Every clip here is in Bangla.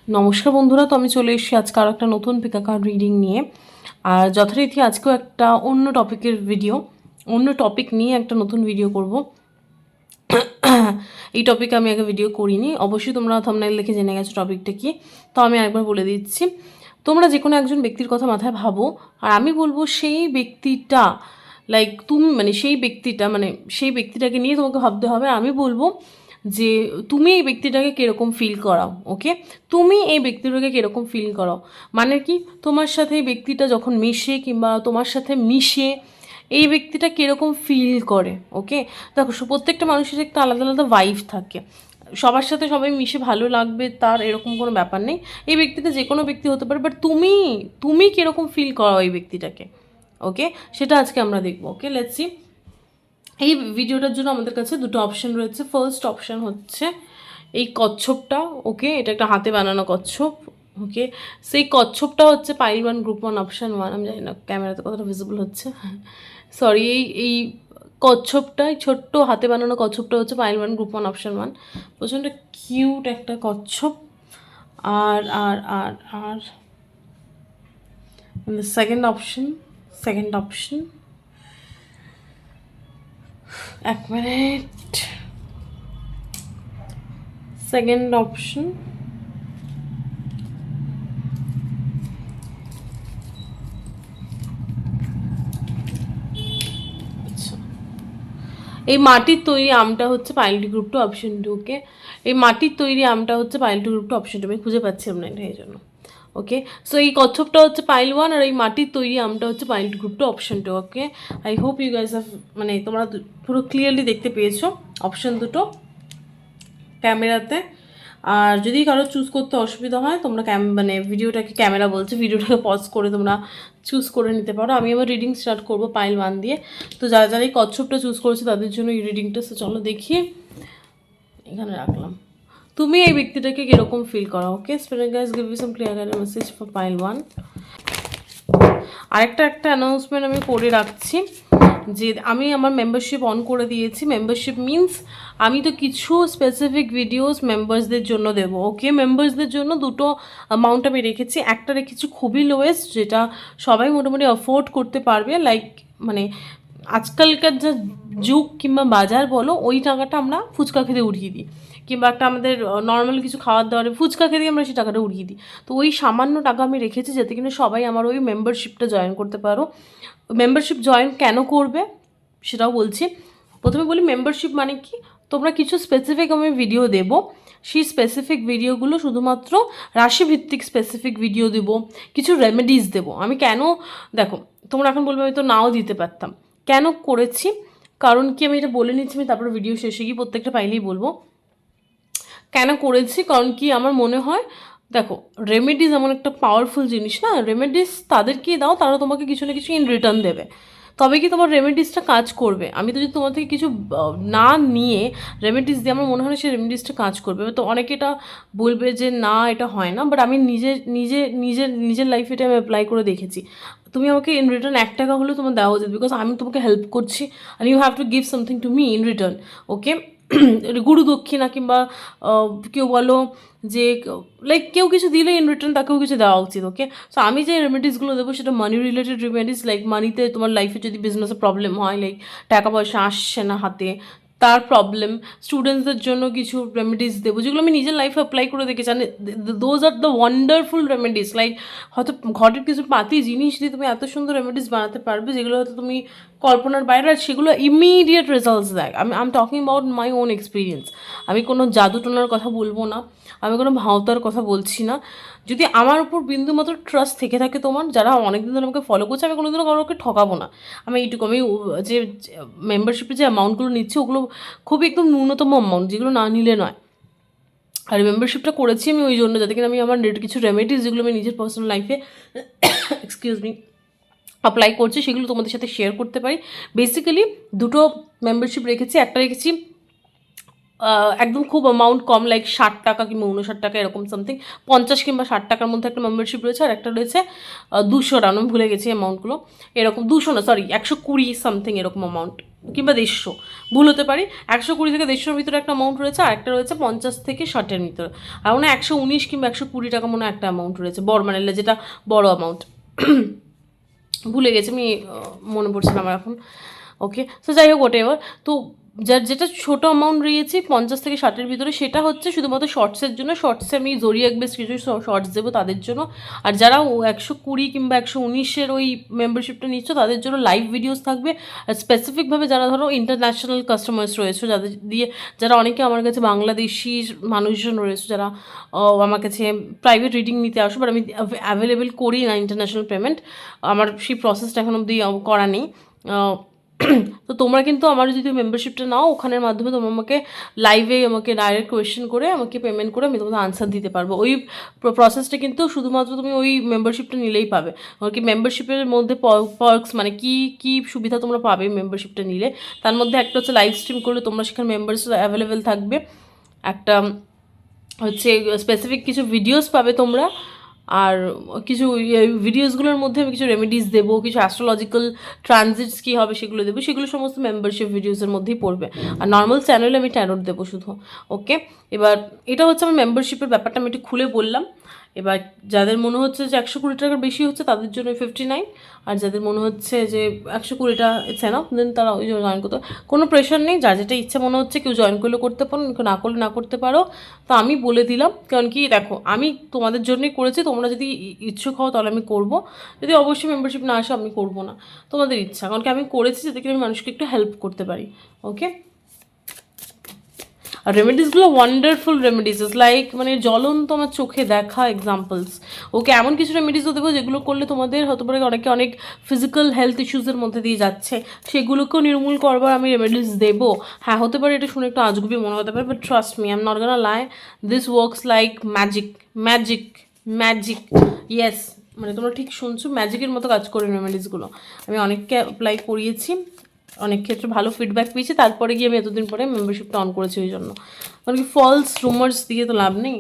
নমস্কার বন্ধুরা, তো আমি চলে এসেছি আজকে আরও একটা নতুন পিকা কার্ড রিডিং নিয়ে। আর যথারীতি আজকেও একটা অন্য টপিক নিয়ে একটা নতুন ভিডিও করব। এই টপিকে আমি আগে ভিডিও করিনি, অবশ্যই তোমরা থাম্বনেল দেখে জেনে গেছো টপিকটা কি। তো আমি একবার বলে দিচ্ছি, তোমরা যে কোনো একজন ব্যক্তির কথা মাথায় ভাবো, আর আমি বলবো সেই ব্যক্তিটা সেই ব্যক্তিটাকে নিয়ে তোমাকে ভাবতে হবে। আমি বলবো যে তুমি এই ব্যক্তিটাকে কীরকম ফিল করাও। ওকে, তুমি এই ব্যক্তিটাকে কীরকম ফিল করাও মানে কি, তোমার সাথে এই ব্যক্তিটা যখন মেশে কিংবা তোমার সাথে মিশে এই ব্যক্তিটা কীরকম ফিল করে। ওকে, দেখো প্রত্যেকটা মানুষের একটা আলাদা আলাদা ভাইব থাকে, সবার সাথে সবাই মিশে ভালো লাগবে তার এরকম কোনো ব্যাপার নেই। এই ব্যক্তিটা যে কোনো ব্যক্তি হতে পারে, বাট তুমি তুমি কীরকম ফিল করো এই ব্যক্তিটাকে। ওকে, সেটা আজকে আমরা দেখবো। ওকে, লেটস সি। এই ভিডিওটার জন্য আমাদের কাছে দুটো অপশন রয়েছে। ফার্স্ট অপশন হচ্ছে এই কচ্ছপটা। ওকে, এটা একটা হাতে বানানো কচ্ছপ। ওকে, সেই কচ্ছপটা হচ্ছে পাইল 1 গ্রুপ 1 অপশন 1। আমি জানি না ক্যামেরাতে কতটা ভিজিবল হচ্ছে, সরি। এই কচ্ছপটা, এই ছোট্ট হাতে বানানো কচ্ছপটা হচ্ছে পাইল 1 গ্রুপ 1 অপশন 1। প্রচণ্ড কিউট একটা কচ্ছপ। আর আর আর আর সেকেন্ড অপশন এক মিনিট, সেকেন্ড অপশন এই মাটির তৈরি আমটা হচ্ছে পাইল 2 গ্রুপ 2 অপশন 2। ওকে, এই মাটির তৈরি আমটা হচ্ছে পাইল 2 গ্রুপ 2 অপশন 2। আমি খুঁজে পাচ্ছিলাম না এটা, এই জন্য। ওকে, সো এই কচ্ছপটা হচ্ছে পাইল 1 আর এই মাটির তৈরি আমটা হচ্ছে পাইল 2 group 2 option 2। Okay, I hope you guys have, মানে তোমরা পুরো ক্লিয়ারলি দেখতে পেয়েছো অপশন দুটো ক্যামেরাতে। আর যদি কারো চুজ করতে অসুবিধা হয়, তোমরা ভিডিওটাকে পজ করে তোমরা চুজ করে নিতে পারো। আমি আমার রিডিং স্টার্ট করবো পাইল 1 দিয়ে। তো যারা যারা এই কচ্ছপটা চুজ করেছে তাদের জন্য এই রিডিংটা, চলো দেখি। এখানে রাখলাম। তুমি এই ব্যক্তিটাকে কীরকম ফিল করো। Okay, spirit guys give you some clear message for pile 1। একটা অ্যানাউন্সমেন্ট আমি করে রাখছি যে আমি আমার মেম্বারশিপ অন করে দিয়েছি। মেম্বারশিপ মিনস আমি তো কিছু স্পেসিফিক ভিডিওস মেম্বার্সদের জন্য দেবো। ওকে, মেম্বার্সদের জন্য দুটো অ্যামাউন্ট আমি রেখেছি। একটা রেখেছি খুবই লোয়েস্ট, যেটা সবাই মোটামুটি অ্যাফোর্ড করতে পারবে। মানে আজকালকার যা যুগ কিংবা বাজার বলো, ওই টাকাটা আমরা ফুচকা খেতে উঠিয়ে দিই, কিংবা একটা আমাদের নর্মাল কিছু খাওয়ার দাওয়ারে ফুচকা খেতে আমরা সেই টাকাটা উঠিয়ে দিই। তো ওই সামান্য টাকা আমি রেখেছি যাতে কিনা সবাই আমার ওই মেম্বারশিপটা জয়েন করতে পারো। মেম্বারশিপ জয়েন কেন করবে সেটাও বলছি। প্রথমে বলি, মেম্বারশিপ মানে কি, তোমরা কিছু স্পেসিফিক আমি ভিডিও দেবো, সেই স্পেসিফিক ভিডিওগুলো শুধুমাত্র রাশিভিত্তিক স্পেসিফিক ভিডিও দেবো, কিছু রেমেডিস দেবো। আমি কেন, দেখো তোমরা এখন বলবে আমি তো নাও দিতে পারতাম, কেন করেছি কারণ কি আমি এটা বলে নিচ্ছি। আমি তারপরে ভিডিও শেষে গিয়ে প্রত্যেকটা পাইলেই বলবো কেন করেছি। কারণ কি আমার মনে হয়, দেখো রেমেডিস এমন একটা পাওয়ারফুল জিনিস না, রেমেডিস তাদেরকেই দাও, তারা তোমাকে কিছু না কিছু ইন রিটার্ন দেবে, তবে কি তোমার রেমেডিসটা কাজ করবে। আমি তো যদি তোমার থেকে কিছু না নিয়ে রেমেডিস দিই, আমার মনে হয় না সেই রেমেডিসটা কাজ করবে। তো অনেকে এটা বলবে যে না এটা হয় না, বাট আমি নিজের লাইফে এটা আমি অ্যাপ্লাই করে দেখেছি। তুমি আমাকে ইন রিটার্ন 1 টাকা হলেও তোমার দেওয়া উচিত, বিকজ আমি তোমাকে হেল্প করছি and you have to give something to me in return. Okay, guru dakshina কিংবা কেউ বলো যে কেউ কিছু দিলে ইন রিটার্ন তাকেও কিছু দেওয়া উচিত। ওকে, সো আমি যে রেমেডিসগুলো দেবো সেটা মানি রিলেটেড রেমেডিস। মানিতে তোমার লাইফে যদি বিজনেসে প্রবলেম হয়, টাকা পয়সা আসছে না হাতে, তার প্রবলেম, স্টুডেন্টসদের জন্য কিছু রেমেডিস দেবো যেগুলো আমি নিজের লাইফে অ্যাপ্লাই করে দেখেছি। Those are the wonderful remedies. হয়তো ঘরের কিছু পাতি জিনিস দিয়ে তুমি এত সুন্দর রেমেডিস বানাতে পারবে যেগুলো হয়তো তুমি কল্পনার বাইরে, আর সেগুলো ইমিডিয়েট রেজাল্টস দেয়। I am talking about my own experience. আমি কোনো জাদু টোনার কথা বলবো না, আমি কোনো ভাওতার কথা বলছি না। যদি আমার উপর বিন্দুমাত্র ট্রাস্ট থেকে থাকে তোমার, যারা অনেকদিন ধরে আমাকে ফলো করছে, আমি কোনোদিনও কারোকে ঠকাবো না। আমি যে মেম্বারশিপের যে অ্যামাউন্টগুলো নিচ্ছি ওগুলো খুবই একদম ন্যূনতম অ্যামাউন্ট, যেগুলো না নিলে নয়। আর মেম্বারশিপটা করেছি আমি ওই জন্য, যাতে কিনা আমি আমার কিছু রেমেডিস যেগুলো আমি নিজের পার্সোনাল লাইফে এক্সকিউজ মি অ্যাপ্লাই করছি সেগুলো তোমাদের সাথে শেয়ার করতে পারি। বেসিক্যালি দুটো মেম্বারশিপ রেখেছি। একটা রেখেছি একদম খুব অ্যামাউন্ট কম, লাইক 60 টাকা কিংবা 59 টাকা এরকম সামথিং, 50 কিংবা 60 টাকার মধ্যে একটা মেম্বারশিপ রয়েছে, আর একটা রয়েছে 200 টাকা, আমি ভুলে গেছি অ্যামাউন্টগুলো, এরকম 200 না সরি 120 সামথিং এরকম অ্যামাউন্ট, কিংবা 150, ভুল হতে পারি, 120 থেকে 150-র ভিতরে একটা অ্যামাউন্ট রয়েছে, আর একটা রয়েছে 50 থেকে 60-এর ভিতরে, আর মনে হয় 119 কিংবা 120 টাকা মনে হয় একটা অ্যামাউন্ট রয়েছে, বড় মানে যেটা বড় অ্যামাউন্ট, ভুলে গেছি আমি, মনে পড়ছে না আমার এখন। ওকে, সো যাই হোক ওটা এবার তো যার যেটা ছোটো অ্যামাউন্ট রয়েছে 50 থেকে 60-এর ভিতরে, সেটা হচ্ছে শুধুমাত্র শর্টসের জন্য, শর্টসে আমি জরিয়াক বেশ কিছু শর্টস দেবো তাদের জন্য, আর যারা 120 কিংবা 119-এর ওই মেম্বারশিপটা নিচ্ছ তাদের জন্য লাইভ ভিডিওস থাকবে, আর স্পেসিফিকভাবে যারা ধরো ইন্টারন্যাশনাল কাস্টমার্স রয়েছে, যাদের দিয়ে যারা অনেকে আমার কাছে বাংলাদেশি মানুষজন রয়েছে, যারা আমার কাছে প্রাইভেট রিডিং নিতে আসো, বাট আমি অ্যাভেলেবেল করি না ইন্টারন্যাশনাল পেমেন্ট, আমার সেই প্রসেসটা এখন অবধি করা নেই। তো তোমরা কিন্তু আমার যদি মেম্বারশিপটা নাও, ওখানের মাধ্যমে তোমরা আমাকে লাইভে আমাকে ডাইরেক্ট কোয়েশ্চেন করে আমাকে পেমেন্ট করে আমি তোমাদের আনসার দিতে পারবো। ওই প্রসেসটা কিন্তু শুধুমাত্র তুমি ওই মেম্বারশিপটা নিলেই পাবে। কি মেম্বারশিপের মধ্যে পার্কস মানে কি কি সুবিধা তোমরা পাবে মেম্বারশিপটা নিলে, তার মধ্যে একটা হচ্ছে লাইভ স্ট্রিম করলে তোমরা সেখানে মেম্বার্স অ্যাভেলেবেল থাকবে, একটা হচ্ছে স্পেসিফিক কিছু ভিডিওস পাবে তোমরা, আর কিছু ভিডিওসগুলোর মধ্যে আমি কিছু রেমেডিস দেবো, কিছু অ্যাস্ট্রোলজিক্যাল ট্রানজিটস কী হবে সেগুলো দেবো, সেগুলো সমস্ত মেম্বারশিপ ভিডিওসের মধ্যেই পড়বে, আর নর্মাল চ্যানেলে আমি ট্যারোট দেবো শুধু। ওকে, এবার এটা হচ্ছে আমার মেম্বারশিপের ব্যাপারটা আমি একটু খুলে বললাম। এবার যাদের মনে হচ্ছে যে 120 টাকার বেশি হচ্ছে তাদের জন্য 59, আর যাদের মনে হচ্ছে যে 120টা ইটস এনাফ, দেন তারা ওই জয়েন করতে, কোনো প্রেশার নেই, যার যেটা ইচ্ছা মনে হচ্ছে কেউ জয়েন করলে করতে পারো, না করলে না করতে পারো। তো আমি বলে দিলাম, কারণ কি দেখো আমি তোমাদের জন্যই করেছি, তোমরা যদি ইচ্ছুক হও তাহলে আমি করবো, যদি অবশ্যই মেম্বারশিপ না আসে আমি করবো না, তোমাদের ইচ্ছা, কারণ কি আমি করেছি যাতে কি আমি মানুষকে একটু হেল্প করতে পারি। ওকে, আর রেমেডিসগুলো ওয়ান্ডারফুল রেমেডিস, লাইক মানে জ্বলন্ত আমার চোখে দেখা এক্সাম্পলস। ওকে, এমন কিছু রেমেডিসও দেবো যেগুলো করলে তোমাদের হতে পারে অনেকে অনেক ফিজিক্যাল হেলথ ইস্যুসের মধ্যে দিয়ে যাচ্ছে, সেগুলোকেও নির্মূল করবার আমি রেমেডিস দেবো। হ্যাঁ, হতে পারে এটা শুনে একটু আজগুবি মনে হতে পারে, but trust me, I am not gonna lie, this works like magic, magic, magic, yes, মানে তোমরা ঠিক শুনছো, ম্যাজিকের মতো কাজ করে রেমেডিসগুলো। আমি অনেককে অ্যাপ্লাই করিয়েছি, অনেক ক্ষেত্রে ভালো ফিডব্যাক পেয়েছি, তারপরে গিয়ে আমি এতদিন পরে মেম্বারশিপটা অন করেছি ওই জন্য। কারণ কি ফলস রুমার্স দিয়ে তো লাভ নেই,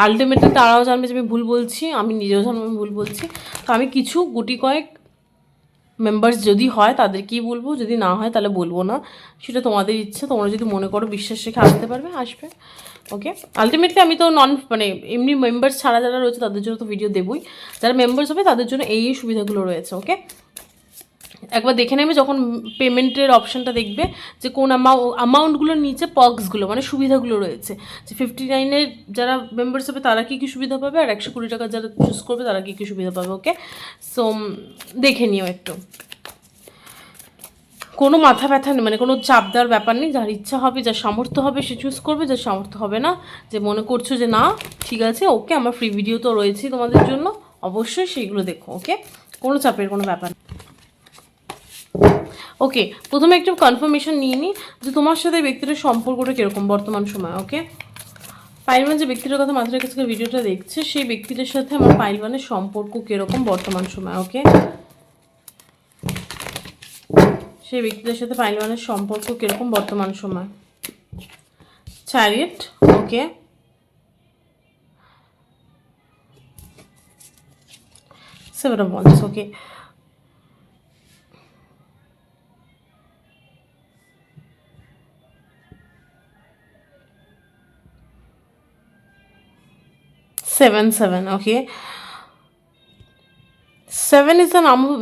আলটিমেটলি তারাও জানবে যে আমি ভুল বলছি, আমি নিজেও জানবো আমি ভুল বলছি। তো আমি কিছু গুটি কয়েক মেম্বার্স যদি হয় তাদেরকেই বলবো, যদি না হয় তাহলে বলবো না, সেটা তোমাদের ইচ্ছে, তোমরা যদি মনে করো বিশ্বাস রেখে আসতে পারবে আসবে। ওকে, আলটিমেটলি আমি তো মানে এমনি মেম্বার্স ছাড়া যারা রয়েছে তাদের জন্য তো ভিডিও দেবই, যারা মেম্বার্স হবে তাদের জন্য এই সুবিধাগুলো রয়েছে। ওকে, একবার দেখে নেবে যখন পেমেন্টের অপশানটা দেখবে যে কোন অ্যামাউন্টগুলোর নিচে পার্কসগুলো মানে সুবিধাগুলো রয়েছে, যে 59-এর যারা মেম্বার্স হবে তারা কী কী সুবিধা পাবে, আর 120 টাকা যারা চুজ করবে তারা কী কী সুবিধা পাবে। ওকে, সো দেখে নিও একটু, কোনো মাথা ব্যথা নেই, মানে কোনো চাপ দেওয়ার ব্যাপার নেই, যার ইচ্ছা হবে যার সামর্থ্য হবে সে চুজ করবে, যার সামর্থ্য হবে না, যে মনে করছো যে না ঠিক আছে ওকে আমার ফ্রি ভিডিও তো রয়েছেই তোমাদের জন্য, অবশ্যই সেইগুলো দেখো। ওকে, কোনো চাপের কোনো ব্যাপার নেই। ওকে, প্রথমে একটু কনফার্মেশন নিয়ে নিই যে তোমার সাথে ব্যক্তিটার সম্পর্কটা কীরকম বর্তমান সময়। ওকে, পাইলওয়ান যে ব্যক্তিটার কথা মাথার কাছে ভিডিওটা দেখছে, সেই ব্যক্তিটার সাথে আমার পাইলওয়ানের সম্পর্ক কীরকম বর্তমান সময়। ওকে, সেই ব্যক্তিটার সাথে পাইলওয়ানের সম্পর্ক কীরকম বর্তমান সময়। Chariot, okay, seven of wands, okay, seven, okay, 7 is the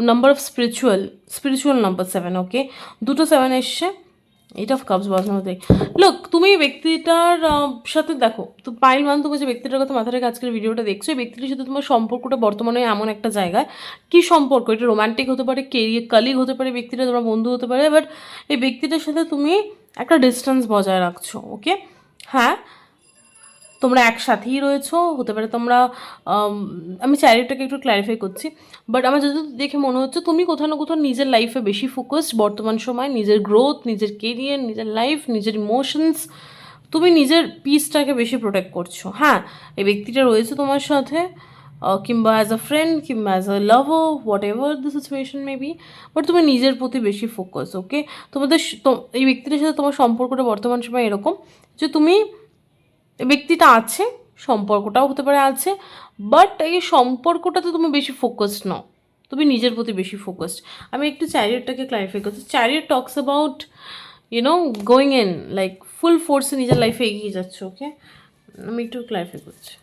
number of spiritual number 7. ওকে, দুটো 7 এসছে, 8 of cups বসার মধ্যে। লোক তুমি ব্যক্তিটার সাথে দেখো তো পাইল মান, তুমি যে ব্যক্তিটার কথা মাথায় রেখে আজকের ভিডিওটা দেখছো, এই ব্যক্তিটার সাথে তোমার সম্পর্কটা বর্তমানে এমন একটা জায়গায়, কি সম্পর্ক, এটা রোম্যান্টিক হতে পারে, কেরিয়ার কালিগ হতে পারে, ব্যক্তিটা তোমার বন্ধু হতে পারে, বাট এই ব্যক্তিটার সাথে তুমি একটা ডিস্টেন্স বজায় রাখছো। ওকে, হ্যাঁ তোমরা একসাথেই রয়েছো, হতে পারে তোমরা আমি চ্যারিটাকে একটু ক্ল্যারিফাই করছি, বাট আমার যদি দেখে মনে হচ্ছে তুমি কোথাও না কোথাও নিজের লাইফে বেশি ফোকাসড বর্তমান সময়, নিজের গ্রোথ, নিজের কেরিয়ার, নিজের লাইফ, নিজের ইমোশনস, তুমি নিজের পিসটাকে বেশি প্রোটেক্ট করছো। হ্যাঁ, এই ব্যক্তিটা রয়েছে তোমার সাথে, কিংবা অ্যাজ আ ফ্রেন্ড কিংবা as a lover, what ever the situation may be, but তুমি নিজের প্রতি বেশি ফোকাস। ওকে, এই ব্যক্তিটার সাথে তোমার সম্পর্কটা বর্তমান সময় এরকম যে তুমি, ব্যক্তিটা আছে, সম্পর্কটাও হতে পারে আছে, বাট এই সম্পর্কটাতে তুমি বেশি ফোকাসড নও, তুমি নিজের প্রতি বেশি ফোকাসড। আমি একটু চ্যারিয়টটাকে ক্লারিফাই করছি। Chariot talks about going in like full ফোর্সে নিজের লাইফে এগিয়ে যাচ্ছে। ওকে, আমি একটু ক্লারিফাই করছি।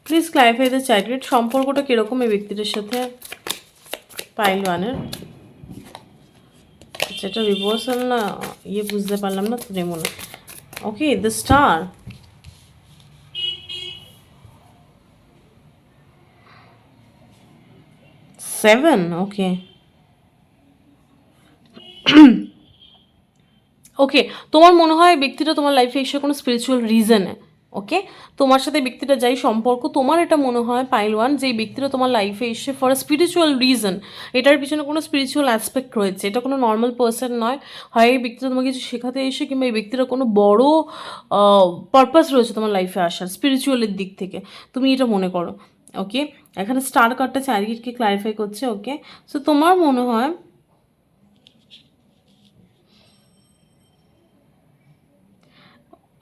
প্লিজ ক্লারিফাই দ্য চ্যারিয়ট, সম্পর্কটা কীরকম এই ব্যক্তিটার সাথে পাইল ওয়ানের। এটা রিভার্সাল না বুঝতে পারলাম না তো মনে। ওকে, দ্য স্টার, সেভেন। ওকে ওকে, তোমার মনে হয় ব্যক্তিটা তোমার লাইফে এসে কোনো স্পিরিচুয়াল রিজনে, ওকে, তোমার সাথে ব্যক্তিটা যাই সম্পর্ক, তোমার এটা মনে হয় পাইল ওয়ান যে এই ব্যক্তিটা তোমার লাইফে এসে ফর আ স্পিরিচুয়াল রিজন, এটার পিছনে কোনো স্পিরিচুয়াল অ্যাসপেক্ট রয়েছে, এটা কোনো নর্মাল পার্সন নয়। হয় এই ব্যক্তিটা তোমাকে কিছু শেখাতে এসে, কিংবা এই ব্যক্তিটা কোনো বড় পারপাস রয়েছে তোমার লাইফে আসার স্পিরিচুয়ালের দিক থেকে, তুমি এটা মনে করো। ওকে, এখানে স্টার কার্ডটা চারিদিকে ক্লারিফাই করছে। ওকে, সো তোমার মনে হয়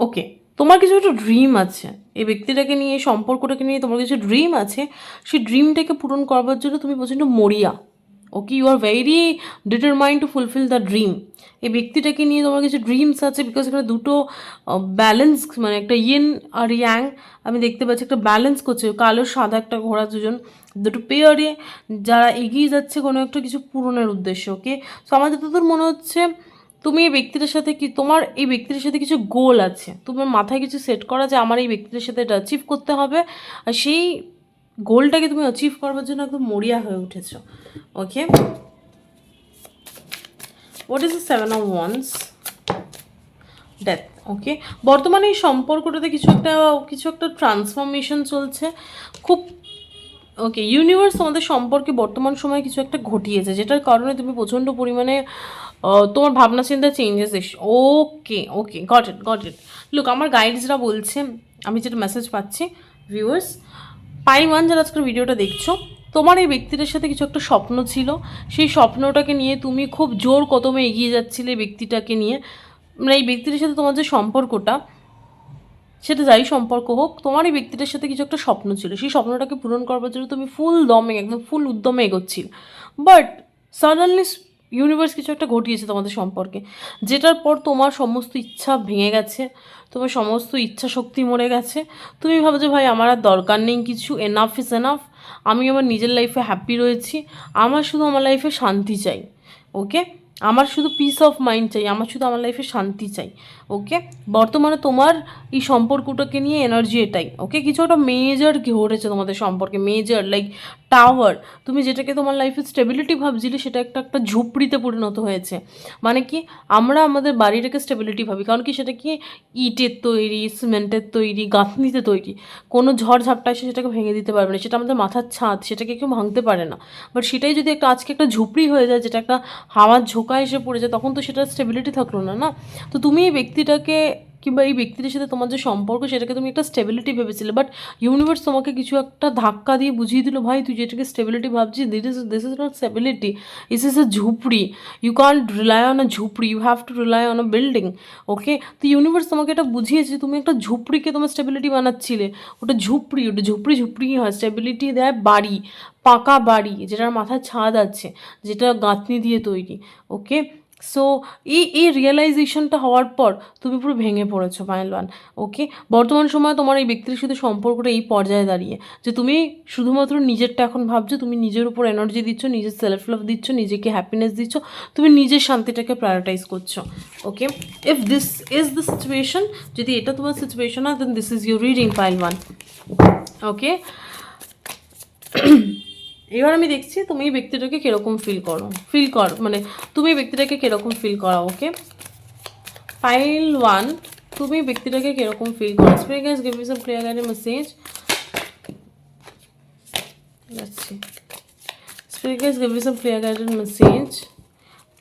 ওকে, তোমার কিছু একটা ড্রিম আছে এই ব্যক্তিটাকে নিয়ে, সম্পর্কটাকে নিয়ে তোমার কিছু ড্রিম আছে, সেই ড্রিমটাকে পূরণ করবার জন্য তুমি প্রচণ্ড মরিয়া। Okay, you are very determined to fulfil the dream. এই ব্যক্তিটাকে নিয়ে তোমার কিছু ড্রিমস আছে, বিকজ এখানে দুটো ব্যালেন্স, মানে একটা ইয়েন আর ইয়াং আমি দেখতে পাচ্ছি, একটা ব্যালেন্স করছে, কালো সাদা একটা ঘোড়া, দুটো পেয়ারে যারা এগিয়ে যাচ্ছে কোনো একটা কিছু পূরণের উদ্দেশ্যে। ওকে, সো আমার যতদূর মনে হচ্ছে তুমি এই ব্যক্তিটার সাথে তোমার এই ব্যক্তিটার সাথে কিছু গোল আছে, তোমার মাথায় কিছু সেট করা যে আমার এই ব্যক্তিটার সাথে এটা অ্যাচিভ করতে হবে, আর সেই গোলটাকে তুমি অ্যাচিভ করবার জন্য একদম মরিয়া হয়ে উঠেছো। Okay, what is the seven of wands? Death. Okay, বর্তমানে এই সম্পর্কটাতে কিছু একটা ট্রান্সফরমেশন চলছে খুব। ওকে, ইউনিভার্স তোমাদের সম্পর্কে বর্তমান সময়ে কিছু একটা ঘটিয়েছে, যেটার কারণে তুমি প্রচণ্ড পরিমাণে তোমার ভাবনা চিন্তা চেঞ্জেস এসে। ওকে ওকে, গট ইট। লুক, আমার গাইডসরা বলছে, আমি যেটা মেসেজ পাচ্ছি ভিউয়ার্স, পাইল ওয়ান যারা আজকের ভিডিওটা দেখছো, তোমার এই ব্যক্তিটার সাথে কিছু একটা স্বপ্ন ছিল, সেই স্বপ্নটাকে নিয়ে তুমি খুব জোর কদমে এগিয়ে যাচ্ছিলে ব্যক্তিটাকে নিয়ে, মানে এই ব্যক্তিটার সাথে তোমার যে সম্পর্কটা, সেটা যাই সম্পর্ক হোক, তোমার এই ব্যক্তিটার সাথে কিছু একটা স্বপ্ন ছিল, সেই স্বপ্নটাকে পূরণ করবার জন্য তুমি ফুল দমে, একদম ফুল উদ্যমে এগোচ্ছিল, বাট সাডেনলি ইউনিভার্স কিছু একটা ঘটিয়েছে তোমাদের সম্পর্কে, যেটার পর তোমার সমস্ত ইচ্ছা ভেঙে গেছে, তোমার সমস্ত ইচ্ছা শক্তি মরে গেছে। তুমি ভাবছো ভাই আমার আর দরকার নেই কিছু, এনাফ ইজ এনাফ, আমি আমার নিজের লাইফে হ্যাপি রয়েছি, আমার শুধু আমার লাইফে শান্তি চাই। ওকে, আমার শুধু পিস অফ মাইন্ড চাই, আমার শুধু আমার লাইফে শান্তি চাই। ওকে, বর্তমানে তোমার এই সম্পর্কটাকে নিয়ে এনার্জি এটাই। ওকে, কিছু একটা মেজর ঘটেছে তোমাদের সম্পর্কে, মেজর লাইক টাওয়ার, তুমি যেটাকে তোমার লাইফে স্টেবিলিটি ভাবছিলে সেটা একটা ঝুপড়িতে পরিণত হয়েছে। মানে কি, আমরা আমাদের বাড়িটাকে স্টেবিলিটি ভাবি, কারণ কি সেটা কি ইটের তৈরি, সিমেন্টের তৈরি, গাঁথনিতে তৈরি, কোনো ঝড় ঝাপটা এসে সেটাকে ভেঙে দিতে পারবে না, সেটা আমাদের মাথার ছাদ, সেটাকে কেউ ভাঙতে পারে না। বাট সেটাই যদি আজকে একটা ঝুপড়ি হয়ে যায়, যেটা একটা হাওয়ার ঝোঁকা এসে পড়ে যায়, তখন তো সেটার স্টেবিলিটি থাকলো না। না, তো তুমি এই ব্যক্তিটাকে কিংবা এই ব্যক্তিদের সাথে তোমার যে সম্পর্ক, সেটাকে তুমি একটা স্টেবিলিটি ভেবেছিলে, বাট ইউনিভার্স তোমাকে কিছু একটা ধাক্কা দিয়ে বুঝিয়ে দিল, ভাই তুই যেটাকে স্টেবিলিটি ভাবছিস, this is not stability, this is a ঝুপড়ি, you can't rely on a ঝুপড়ি, you have to rely on a building. Okay, তো ইউনিভার্স তোমাকে এটা বুঝিয়েছে, তুমি একটা ঝুপড়িকে তোমার স্টেবিলিটি বানাচ্ছিলে, ওটা ঝুপড়ি হয়, স্টেবিলিটি দেয় বাড়ি, পাকা বাড়ি, যেটার মাথায় ছাদ আছে, যেটা গাঁথনি দিয়ে তৈরি। ওকে, সো এই রিয়েলাইজেশনটা হওয়ার পর তুমি পুরো ভেঙে পড়েছো পাইলওয়ান। ওকে, বর্তমান সময় তোমার এই ব্যক্তির সাথে সম্পর্কটা এই পর্যায়ে দাঁড়িয়ে যে তুমি শুধুমাত্র নিজেরটা এখন ভাবছো, তুমি নিজের উপর এনার্জি দিচ্ছ, নিজের সেলফ লাভ দিচ্ছ, নিজেকে হ্যাপিনেস দিচ্ছ, তুমি নিজের শান্তিটাকে প্রায়োরিটাইজ করছো। Okay, if this is the situation, যদি এটা তোমার সিচুয়েশন হয়, then this is your reading pile one. Okay, এবার আমি দেখছি তুমি এই ব্যক্তিটাকে কীরকম মানে তুমি এই ব্যক্তিটাকে কীরকম ফিল করা। ওকে, পাইল ওয়ান, তুমি ব্যক্তিটাকে কীরকম ফিল করো? Spirit guides give me some clear guided message. যাচ্ছি, spirit guides give me some clear guided message.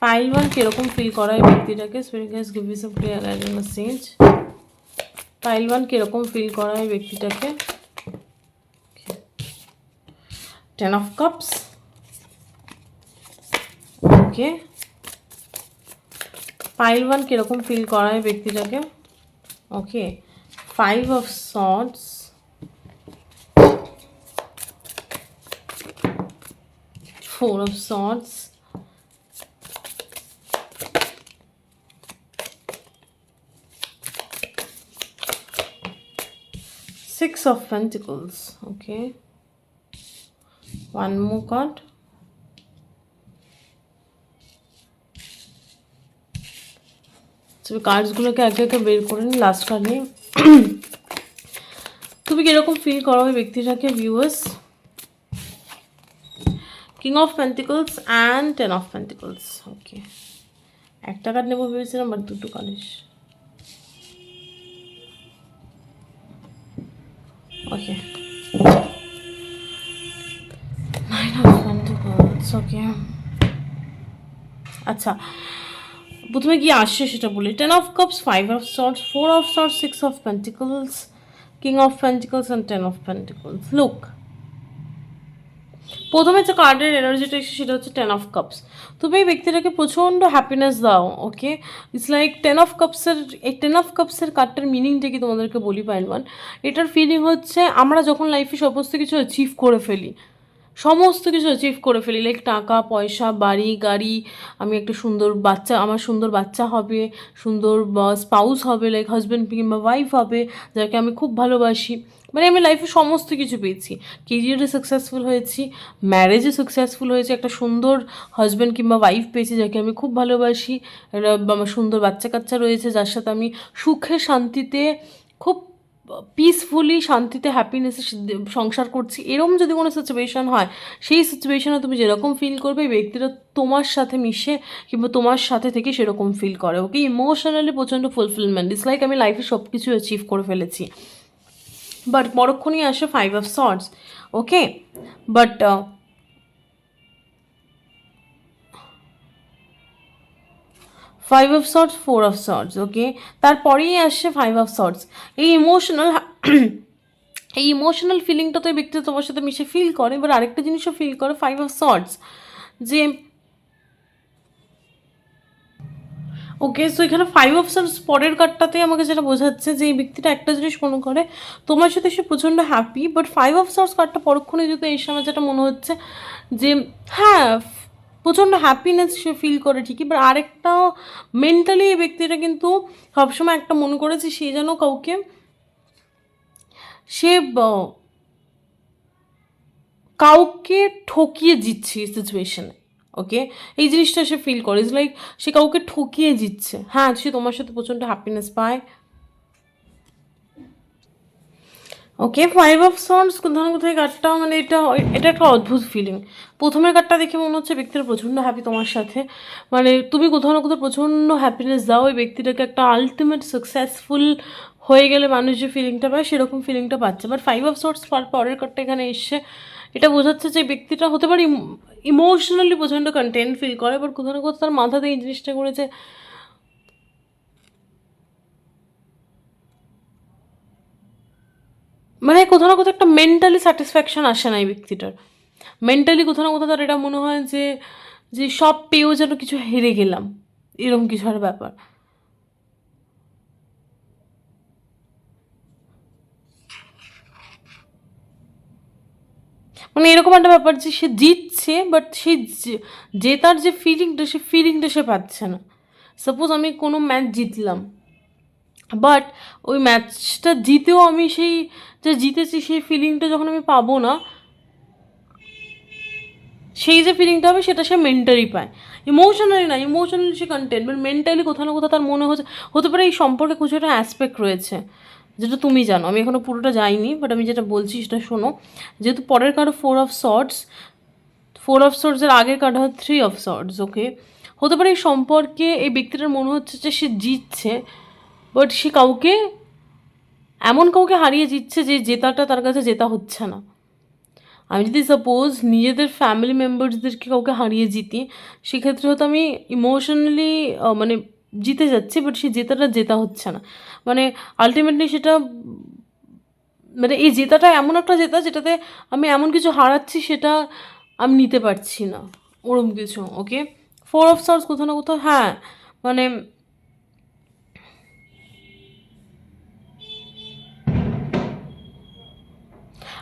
Pile one কীরকম ফিল করা এই ব্যক্তিটাকে? Spirit guides give me some clear guided message. Pile one কীরকম ফিল করা এই ব্যক্তিটাকে? 10 of cups. ওকে, পাইল 1 কিরকম ফিল করায় ব্যক্তিটাকে? ওকে, 5 of swords, 4 of swords, 6 of pentacles. Okay, one more card. কার্ডসগুলোকে একে একে বের করে নিই, লাস্ট কার্ড নিয়ে। তুমি কিরকম ফিল করো ওই ব্যক্তিটাকে viewers? King of pentacles and 10 of pentacles. Okay, একটা কার্ড নেবো ভেবেছিলাম, বাট দুটো কার্ড এসে। ওকে, 9 অফ পেন্টিকলস। ওকে, আচ্ছা প্রথমে কি আসছে সেটা বলি। 10 of cups, 5 of swords, 4 of sorts, 6 of pentacles, king of pentacles and 10 of pentacles. Look, প্রথমে যে কার্ডের এনার্জিটা এসে সেটা হচ্ছে 10 অফ কাপস। তুমি এই ব্যক্তিটাকে প্রচণ্ড হ্যাপিনেস দাও। ওকে, ইটস লাইক 10 অফ কাপসের, এই 10 অফ কাপসের কার্ডটার মিনিংটা কি তোমাদেরকে বলি পাইল ওয়ান। এটার ফিলিং হচ্ছে আমরা যখন লাইফে সমস্ত কিছু অ্যাচিভ করে ফেলি, সমস্ত কিছু অ্যাচিভ করে ফেলি, লাইক টাকা পয়সা, বাড়ি গাড়ি, আমি একটা সুন্দর বাচ্চা, আমার সুন্দর বাচ্চা হবে, সুন্দর স্পাউস হবে, লাইক হাজব্যান্ড কিংবা ওয়াইফ হবে যাকে আমি খুব ভালোবাসি, মানে আমি লাইফে সমস্ত কিছু পেয়েছি, কেরিয়ারে সাকসেসফুল হয়েছি, ম্যারেজে সাকসেসফুল হয়েছি, একটা সুন্দর হাজব্যান্ড কিংবা ওয়াইফ পেয়েছি যাকে আমি খুব ভালোবাসি, আমার সুন্দর বাচ্চা কাচ্চা রয়েছে যার সাথে আমি সুখে শান্তিতে খুব পিসফুলি শান্তিতে হ্যাপিনেসে সংসার করছি। এরকম যদি কোনো সিচুয়েশান হয়, সেই সিচুয়েশানে তুমি যেরকম ফিল করবে এই ব্যক্তিটা তোমার সাথে মিশে কিংবা তোমার সাথে থেকে সেরকম ফিল করে। ওকে, ইমোশনালি প্রচণ্ড ফুলফিলমেন্ট, ইটস লাইক আমি লাইফে সব কিছু অ্যাচিভ করে ফেলেছি। বাট পরক্ষণই আসে 5 of swords. Okay, but 5 of swords, 4 of swords. Okay, তারপরেই আসছে 5 অফ সর্টস। এই ইমোশনাল ফিলিংটা তো এই ব্যক্তি তোমার সাথে মিশে ফিল করে, এবার আরেকটা জিনিসও ফিল করে 5 অফ সর্টস, যে ওকে, সো এখানে 5 অফ সর্টস পরের কার্ডটাতে আমাকে যেটা বোঝাচ্ছে যে এই ব্যক্তিটা একটা জিনিস মনে করে তোমার সাথে সে প্রচণ্ড হ্যাপি, বাট 5 অফ সর্টস কার্ডটা পরক্ষণে যদি এসে আমার যেটা মনে হচ্ছে যে হ্যাঁ প্রচণ্ড হ্যাপিনেস সে ফিল করে ঠিকই, বাট আরেকটা মেন্টালি এই ব্যক্তিটা কিন্তু সবসময় একটা মনে করেছে সে যেন কাউকে, সে কাউকে ঠকিয়ে জিতছে এই সিচুয়েশনে। ওকে, এই জিনিসটা সে ফিল করে, ইটস লাইক সে কাউকে ঠকিয়ে জিতছে। হ্যাঁ, সে তোমার সাথে প্রচণ্ড হ্যাপিনেস পায়। ওকে, 5 অফ সর্টস কোথাও না কোথায় কার্ডটা, মানে এটা এটা একটা অদ্ভুত ফিলিং। প্রথমের কার্ডটা দেখে মনে হচ্ছে ব্যক্তিটা প্রচণ্ড হ্যাপি তোমার সাথে, মানে তুমি কোথাও না কোথাও প্রচণ্ড হ্যাপিনেস দাও ওই ব্যক্তিটাকে, একটা আলটিমেট সাকসেসফুল হয়ে গেলে মানুষ যে ফিলিংটা পায় সেরকম ফিলিংটা পাচ্ছে। বাট 5 অফ সর্টস পরের কার্ডটা এখানে এসছে, এটা বোঝাচ্ছে যে ব্যক্তিটা হতে পারে ইমোশনালি প্রচণ্ড কন্টেন্ট ফিল করে, বাট কোথাও না কোথাও তার মাথাতে এই জিনিসটা করেছে, মানে কোথাও না কোথাও একটা মেন্টালি স্যাটিসফ্যাকশান আসে না এই ব্যক্তিটার। মেন্টালি কোথাও না কোথাও তার এটা মনে হয় যে যে সব পেয়েও যেন কিছু হেরে গেলাম, এরকম কিছু একটা ব্যাপার। মানে এরকম একটা ব্যাপার যে সে জিতছে, বাট সেই জেতার যে ফিলিংটা, সে ফিলিংটা সে পাচ্ছে না। সাপোজ আমি কোনো ম্যাচ জিতলাম, বাট ওই ম্যাচটা জিতেও আমি সেই যে জিতেছি সেই ফিলিংটা যখন আমি পাবো না, সেই যে ফিলিংটা হবে সেটা সে মেন্টালি পায়, ইমোশনালি না। Emotionally say content, but mentally কোথাও না কোথাও তার মনে হচ্ছে, হতে পারে এই সম্পর্কে কিছু একটা অ্যাসপেক্ট রয়েছে যেটা তুমি জানো, আমি এখনও পুরোটা যাইনি, বাট আমি যেটা বলছি সেটা শোনো। যেহেতু পরের কার্ড 4 অফ সর্টস, 4 অফ সর্টসের আগের কার্ড হয় 3 অফ সর্টস। ওকে, হতে পারে এই সম্পর্কে এই ব্যক্তিটার মনে হচ্ছে যে সে জিতছে, বাট সে কাউকে, এমন কাউকে হারিয়ে জিতছে যে জেতাটা তার কাছে জেতা হচ্ছে না। আমি যদি সাপোজ নিজেদের ফ্যামিলি মেম্বার্সদেরকে কাউকে হারিয়ে জিতি, সেক্ষেত্রে হয়তো আমি ইমোশনালি মানে জিতে যাচ্ছি, বাট সেই জেতাটা জেতা হচ্ছে না, মানে আলটিমেটলি সেটা মানে এই জেতাটা এমন একটা জেতা যেটাতে আমি এমন কিছু হারাচ্ছি সেটা আমি নিতে পারছি না, ওরম কিছু। ওকে, 4 অফ সর্টস কোথাও না কোথাও, হ্যাঁ মানে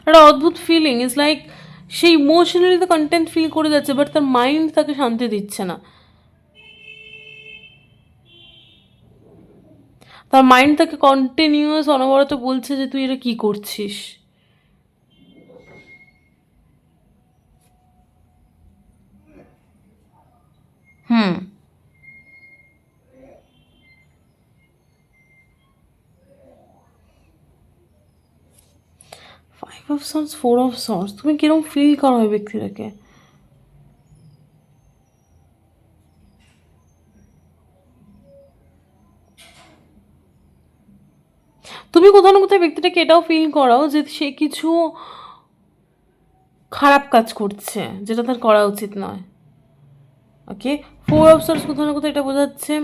একটা অদ্ভুত ফিলিং, ইজ লাইক সে ইমোশনালি তো কন্টেন্ট ফিল করে যাচ্ছে, বাট তার মাইন্ড তাকে শান্তি দিচ্ছে না। তার মাইন্ড তাকে কন্টিনিউয়াস অনবরত বলছে যে তুই এটা কি করছিস। হুম, 5 অফ সর্টস, 4 অফ সর্টস, তুমি কিরকম ফিল করো ওই ব্যক্তিটাকে? তুমি কোথাও না কোথাও ব্যক্তিটাকে এটাও ফিল করাও যে সে কিছু খারাপ কাজ করছে যেটা তার করা উচিত নয়। ওকে, 4 অফ সর্টস কোথাও না কোথাও এটা বোঝাচ্ছে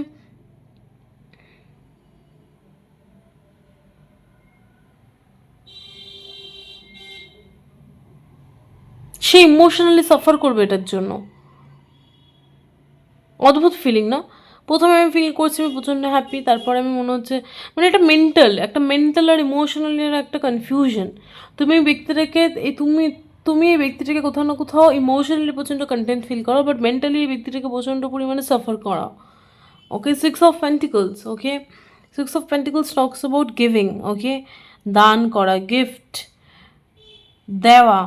সে ইমোশনালি সাফার করবে এটার জন্য। অদ্ভুত ফিলিং না? প্রথমে আমি ফিল করছি আমি প্রচণ্ড হ্যাপি, তারপরে আমি মনে হচ্ছে মানে এটা মেন্টাল আর ইমোশনালি একটা কনফিউশন। তুমি এই ব্যক্তিটাকে এই তুমি তুমি এই ব্যক্তিটাকে কোথাও না কোথাও ইমোশনালি প্রচণ্ড কন্টেন্ট ফিল করো, বাট মেন্টালি এই ব্যক্তিটাকে প্রচণ্ড পরিমাণে সাফার করা। Okay, 6 of pentacles. Okay, 6 of pentacles talks about giving. Okay, দান করা, গিফট দেওয়া।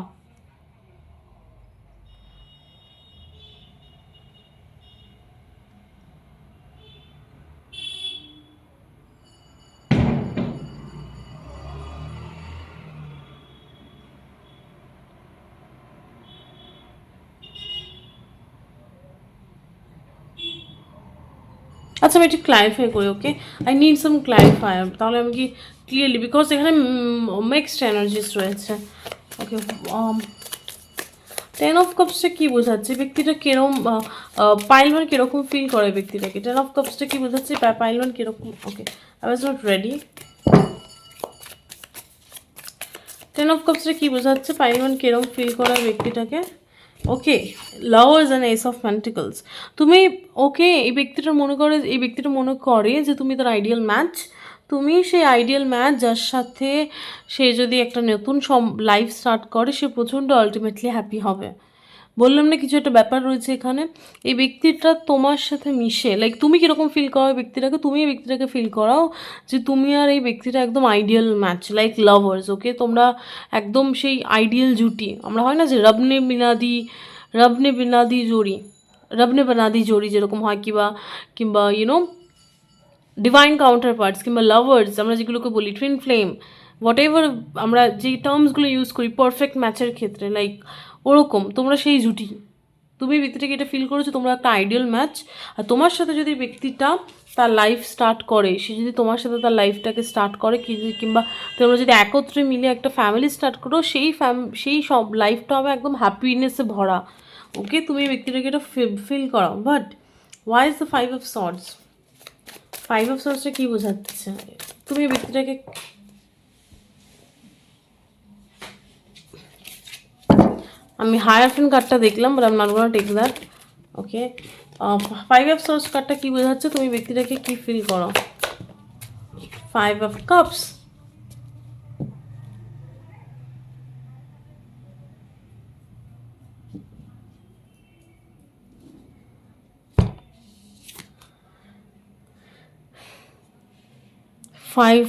আচ্ছা আমি একটু ক্লারিফাই করি। Okay, I need some clarifier, তাহলে আমি কি ক্লিয়ারলি, বিকজ এখানে মিক্সড এনার্জিস রয়েছে। ওকে, 10 অফ কাপসটা কী বোঝাচ্ছে? ব্যক্তিটা কিরম পাইলওয়ান কীরকম ফিল করে ব্যক্তিটাকে? 10 অফ কাপসটা কী বোঝাচ্ছে? পাইলওয়ান কীরকম? Okay, I was not ready. 10 of কাপসটা কী বোঝাচ্ছে? পাইলওয়ান কীরকম ফিল করে ব্যক্তিটাকে? Okay, lovers and ace of pentacles. তুমি ওকে, এই ব্যক্তিটা মনে করে যে তুমি তার আইডিয়াল ম্যাচ। তুমি সেই আইডিয়াল ম্যাচ যার সাথে সে যদি একটা নতুন লাইফ স্টার্ট করে সে প্রচণ্ড আলটিমেটলি হ্যাপি হবে। বললাম না কিছু একটা ব্যাপার রয়েছে এখানে। এই ব্যক্তিটা তোমার সাথে মিশে, লাইক তুমি কীরকম ফিল করো এই ব্যক্তিটাকে, তুমি এই ব্যক্তিটাকে ফিল করাও যে তুমি আর এই ব্যক্তিটা একদম আইডিয়াল ম্যাচ, লাইক লাভার্স। ওকে, তোমরা একদম সেই আইডিয়াল জুটি। আমরা হয় না যে রবনে বিনাদি জোড়ি, রবনে বানাদি জোড়ি যেরকম হয়, কিংবা ডিভাইন কাউন্টার পার্টস, কিংবা লাভার্স আমরা যেগুলোকে বলি, টুইন ফ্লেম, হোয়াট এভার আমরা যে টার্মসগুলো ইউজ করি পারফেক্ট ম্যাচের ক্ষেত্রে, লাইক ওরকম তোমরা সেই জুটি। তুমি ব্যক্তিটাকে এটা ফিল করেছো তোমরা একটা আইডিয়াল ম্যাচ। আর তোমার সাথে যদি ব্যক্তিটা তার লাইফ স্টার্ট করে, সে যদি তোমার সাথে তার লাইফটাকে স্টার্ট করে, কিংবা তোমরা যদি একত্রে মিলে একটা ফ্যামিলি স্টার্ট করো, সেই সব লাইফটা হবে একদম হ্যাপিনেসে ভরা। ওকে, তুমি এই ব্যক্তিটাকে এটা ফিল করো, but why is the 5 of swords? 5 of সর্টসটা কী বোঝাচ্ছে? তুমি এই ব্যক্তিটাকে, আমি হায়ারফেন কার্ডটা দেখলাম, but I am not gonna take that. Okay, 5 of swords কার্ডটা কী বোঝাচ্ছে? তুমি ব্যক্তিটাকে কী ফিল করো? 5 of cups. Five.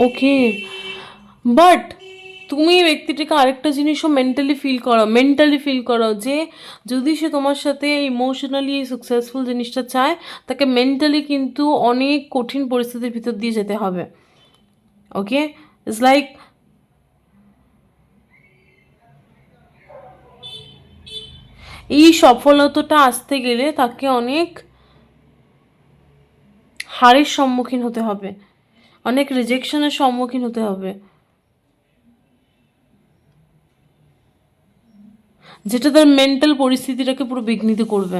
Okay, but তুমি এই ব্যক্তিটাকে আরেকটা জিনিসও মেন্টালি ফিল করো যে যদি সে তোমার সাথে ইমোশনালি সাকসেসফুল জিনিসটা চায়, তাকে মেন্টালি কিন্তু অনেক কঠিন পরিস্থিতির ভিতর দিয়ে যেতে হবে। ওকে, ইটস লাইক এই সফলতাটা আসতে গেলে তাকে অনেক হারের সম্মুখীন হতে হবে, অনেক রিজেকশনের সম্মুখীন হতে হবে, যেটা তার মেন্টাল পরিস্থিতিটাকে পুরো বিঘ্নিত করবে।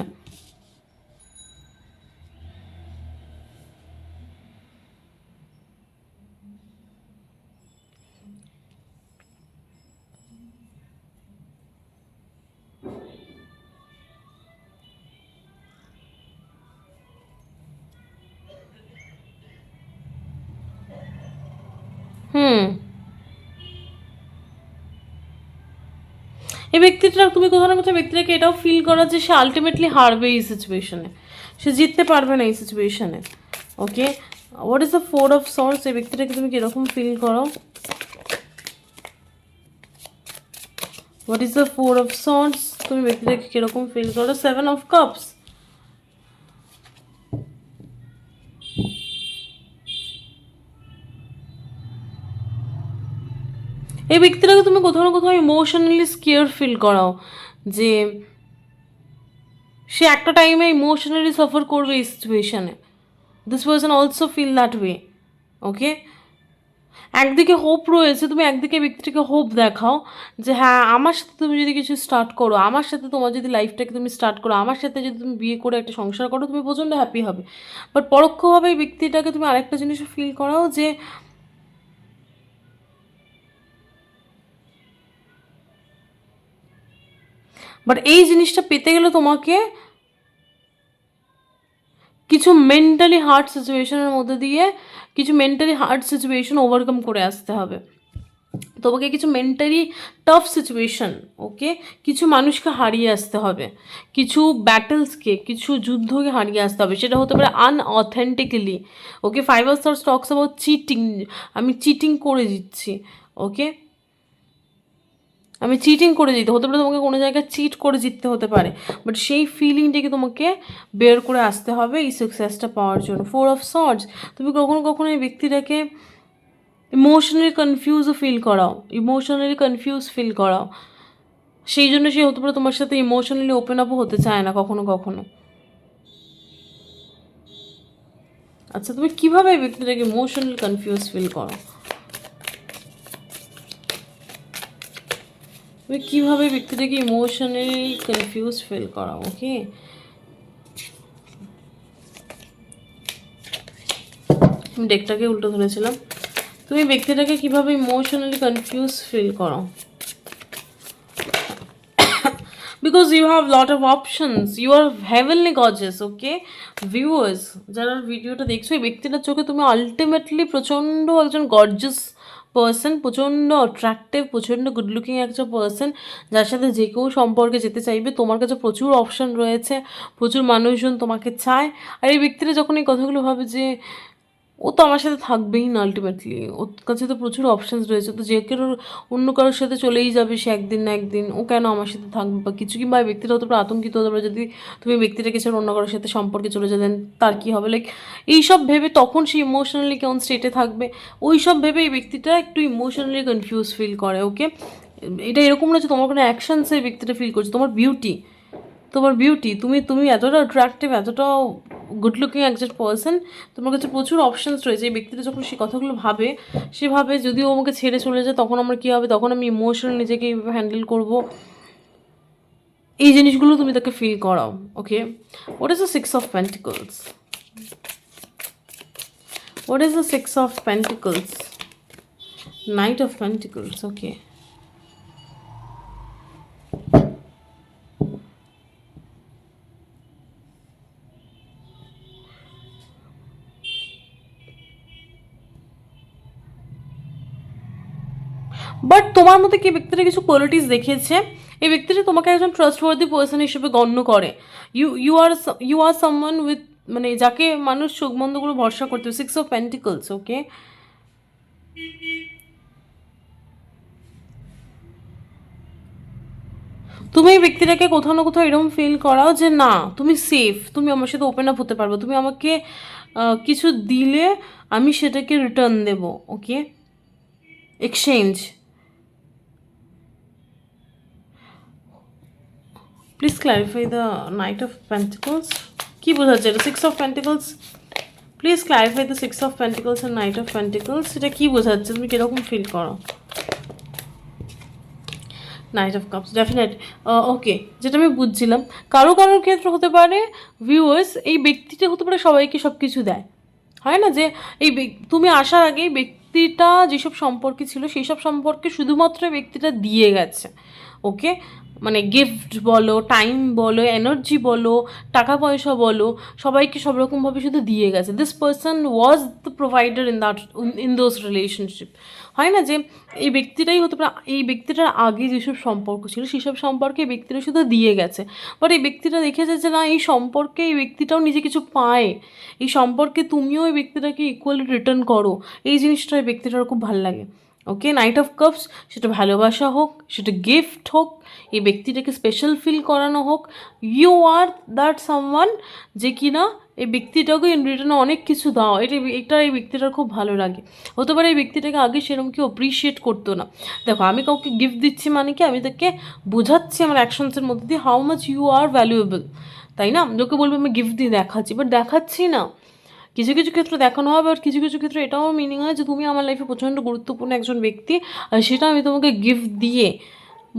হুম, এই ব্যক্তিটা, তুমি কোথাও না কোথাও ব্যক্তিটাকে এটাও ফিল করা যে সে আলটিমেটলি হারবে এই সিচুয়েশনে, সে জিততে পারবে না এই সিচুয়েশনে। Okay, what is the four of swords? এই ব্যক্তিটাকে তুমি কিরকম ফিল করো? What is the four of swords? তুমি ব্যক্তিটাকে কিরকম ফিল করো? Seven of cups. এই ব্যক্তিটাকে তুমি কোথাও না কোথাও ইমোশনালি স্কেয়ার ফিল করাও, যে সে একটা টাইমে ইমোশনালি সাফার করবে এই সিচুয়েশনে। This person also feel that way. Okay, একদিকে হোপ রয়েছে, তুমি একদিকে ব্যক্তিটাকে হোপ দেখাও যে হ্যাঁ, আমার সাথে তুমি যদি কিছু স্টার্ট করো, আমার সাথে তোমার যদি লাইফটাকে তুমি স্টার্ট করো, আমার সাথে যদি তুমি বিয়ে করে একটা সংসার করো, তুমি প্রচণ্ড হ্যাপি হবে। বাট পরোক্ষভাবে এই ব্যক্তিটাকে তুমি আরেকটা জিনিসও ফিল করাও যে বাট এই জিনিসটা পেতে গেলে তোমাকে কিছু মেন্টালি হার্ড সিচুয়েশনের মধ্যে দিয়ে, কিছু মেন্টালি হার্ড সিচুয়েশন ওভারকাম করে আসতে হবে তোমাকে, কিছু মেন্টালি টাফ সিচুয়েশন। ওকে, কিছু মানুষকে হারিয়ে আসতে হবে, কিছু ব্যাটেলসকে, কিছু যুদ্ধকে হারিয়ে আসতে হবে, সেটা হতে পারে unauthentically. Okay, five of swords talks about cheating. আমি চিটিং করে দিচ্ছি। ওকে, আমি চিটিং করে জিতে হতে পারে, তোমাকে কোনো জায়গায় চিট করে জিততে হতে পারে, বাট সেই ফিলিংটাকে তোমাকে বের করে আসতে হবে এই সাকসেসটা পাওয়ার জন্য। ফোর অফ সর্টস, তুমি কখনো কখনো এই ব্যক্তিটাকে ইমোশনালি কনফিউজও ফিল করাও, ইমোশনালি কনফিউজ ফিল করাও, সেই জন্য সে হতে পারে তোমার সাথে ইমোশনালি ওপেন আপও হতে চায় না কখনো কখনো। আচ্ছা, তুমি কীভাবে এই ব্যক্তিটাকে ইমোশনালি কনফিউজ ফিল করো? তুমি কীভাবে ব্যক্তিটাকে ইমোশনালি কনফিউজ ফিল করাও? ওকে, আমি ডেকটাকে উল্টো ধরেছিলাম। তুমি ব্যক্তিটাকে কীভাবে ইমোশনালি কনফিউজ ফিল করো? because you have lot of options, you are heavenly gorgeous. Okay, viewers যারা ভিডিওটা দেখছো, এই ব্যক্তিটার চোখে তুমি আলটিমেটলি প্রচণ্ড একজন গর্জিয়াস পার্সন, প্রচণ্ড অ্যাট্রাক্টিভ, প্রচণ্ড গুড লুকিং একটা পার্সন, যার সাথে যে কেউ সম্পর্কে যেতে চাইবে। তোমার কাছে প্রচুর অপশন রয়েছে, প্রচুর মানুষজন তোমাকে চায়। আর এই ব্যক্তিটা যখন এই কথাগুলো ভাবে যে ও তো আমার সাথে থাকবেই না, আলটিমেটলি ওর কাছে তো প্রচুর অপশানস রয়েছে, তো যে কেউ অন্য কারোর সাথে চলেই যাবে সে একদিন না একদিন, ও কেন আমার সাথে থাকবে বা কিছু। কিংবা এই ব্যক্তিটা হতে পারে আতঙ্কিত হতে পারে, যদি তুমি ব্যক্তিটাকে ছেড়ে অন্য কারোর সাথে সম্পর্কে চলে যাবেন তার কী হবে, লাইক এইসব ভেবে তখন সে ইমোশনালি কেমন স্টেটে থাকবে, ওই সব ভেবে এই ব্যক্তিটা একটু ইমোশনালি কনফিউজ ফিল করে। ওকে, এটা এরকম না যে তোমার কোনো অ্যাকশানস এই ব্যক্তিটা ফিল করছে, তোমার বিউটি, তোমার বিউটি, তুমি তুমি এতটা অ্যাট্রাক্টিভ, এতটা গুড লুকিং একজন পার্সন, তোমার কাছে প্রচুর অপশানস রয়েছে। এই ব্যক্তিটা যখন সে কথাগুলো ভাবে, সে ভাবে যদি ও আমাকে ছেড়ে চলে যায় তখন আমার কী হবে, তখন আমি ইমোশনাল নিজেকে এইভাবে হ্যান্ডেল করবো, এই জিনিসগুলো তুমি তাকে ফিল করাও। Okay, what is the six of pentacles? What is the six of pentacles? Knight of pentacles. Okay, but তোমার মধ্যে কি ব্যক্তিটা কিছু কোয়ালিটিস দেখিয়েছে, এই ব্যক্তিটা তোমাকে একজন ট্রাস্টওয়ার্দি পার্সন হিসেবে গণ্য করে। ইউ আর সামওয়ান উইথ, মানে যাকে মানুষ চোখ বন্ধ করে ভরসা করতে। Six of pentacles. ওকে, তুমি এই ব্যক্তিটাকে কোথাও না কোথাও এরকম ফিল করাও যে না, তুমি সেফ, তুমি আমার সাথে ওপেন আপ হতে পারবে, তুমি আমাকে কিছু দিলে আমি সেটাকে রিটার্ন দেব। Okay, exchange. Please clarify the knight of pentacles. কী বোঝাচ্ছে এটা? Six of pentacles, please clarify the six of pentacles and knight of pentacles. এটা কী বোঝাচ্ছে, তুমি কীরকম ফিল করো? Knight of cups, definite. Okay, যেটা আমি বুঝছিলাম, কারো কারোর ক্ষেত্রে হতে পারে ভিউয়ার্স, এই ব্যক্তিটা হতে পারে সবাইকে সব কিছু দেয়, হয় না যে এই তুমি আসার আগেই ব্যক্তিটা যেসব সম্পর্কে ছিল সেই সব সম্পর্কে শুধুমাত্র ব্যক্তিটা দিয়ে গেছে। ওকে, মানে গিফট বলো, টাইম বলো, এনার্জি বলো, টাকা পয়সা বলো, সবাইকে সব রকমভাবে শুধু দিয়ে গেছে। This person was the provider in that, in those relationship. হয় না যে এই ব্যক্তিটাই হতে পারে, এই ব্যক্তিটার আগে যেসব সম্পর্ক ছিল সেসব সম্পর্কে এই ব্যক্তিটা শুধু দিয়ে গেছে, বাট এই ব্যক্তিটা দেখেছে যে না, এই সম্পর্কে এই ব্যক্তিটাও নিজে কিছু পায়, এই সম্পর্কে তুমিও এই ব্যক্তিটাকে ইকুয়ালি রিটার্ন করো, এই জিনিসটা এই ব্যক্তিটার খুব ভালো লাগে। ওকে, নাইট অফ কাপস, সেটা ভালোবাসা হোক, সেটা গিফট হোক, এই ব্যক্তিটাকে স্পেশাল ফিল করানো হোক, ইউ আর দ্যাট সামওয়ান যে কিনা এই ব্যক্তিটাকে ইন রিটার্নে অনেক কিছু দাও, এটা এই ব্যক্তিটার খুব ভালো লাগে। হতে পারে এই ব্যক্তিটাকে আগে সেরকম কেউ অ্যাপ্রিসিয়েট করতো না। দেখো, আমি কাউকে গিফট দিচ্ছি মানে কি, আমি তাকে বোঝাচ্ছি আমার অ্যাকশনসের মধ্যে দিয়ে how much you are valuable, তাই না? লোকে বলবো আমি গিফট দিয়ে দেখাচ্ছি, বাট দেখাচ্ছি না। কিছু কিছু ক্ষেত্রে দেখানো হবে, আর কিছু কিছু ক্ষেত্রে এটাও মিনিং হয় যে তুমি আমার লাইফে প্রচণ্ড গুরুত্বপূর্ণ একজন ব্যক্তি, আর সেটা আমি তোমাকে গিফট দিয়ে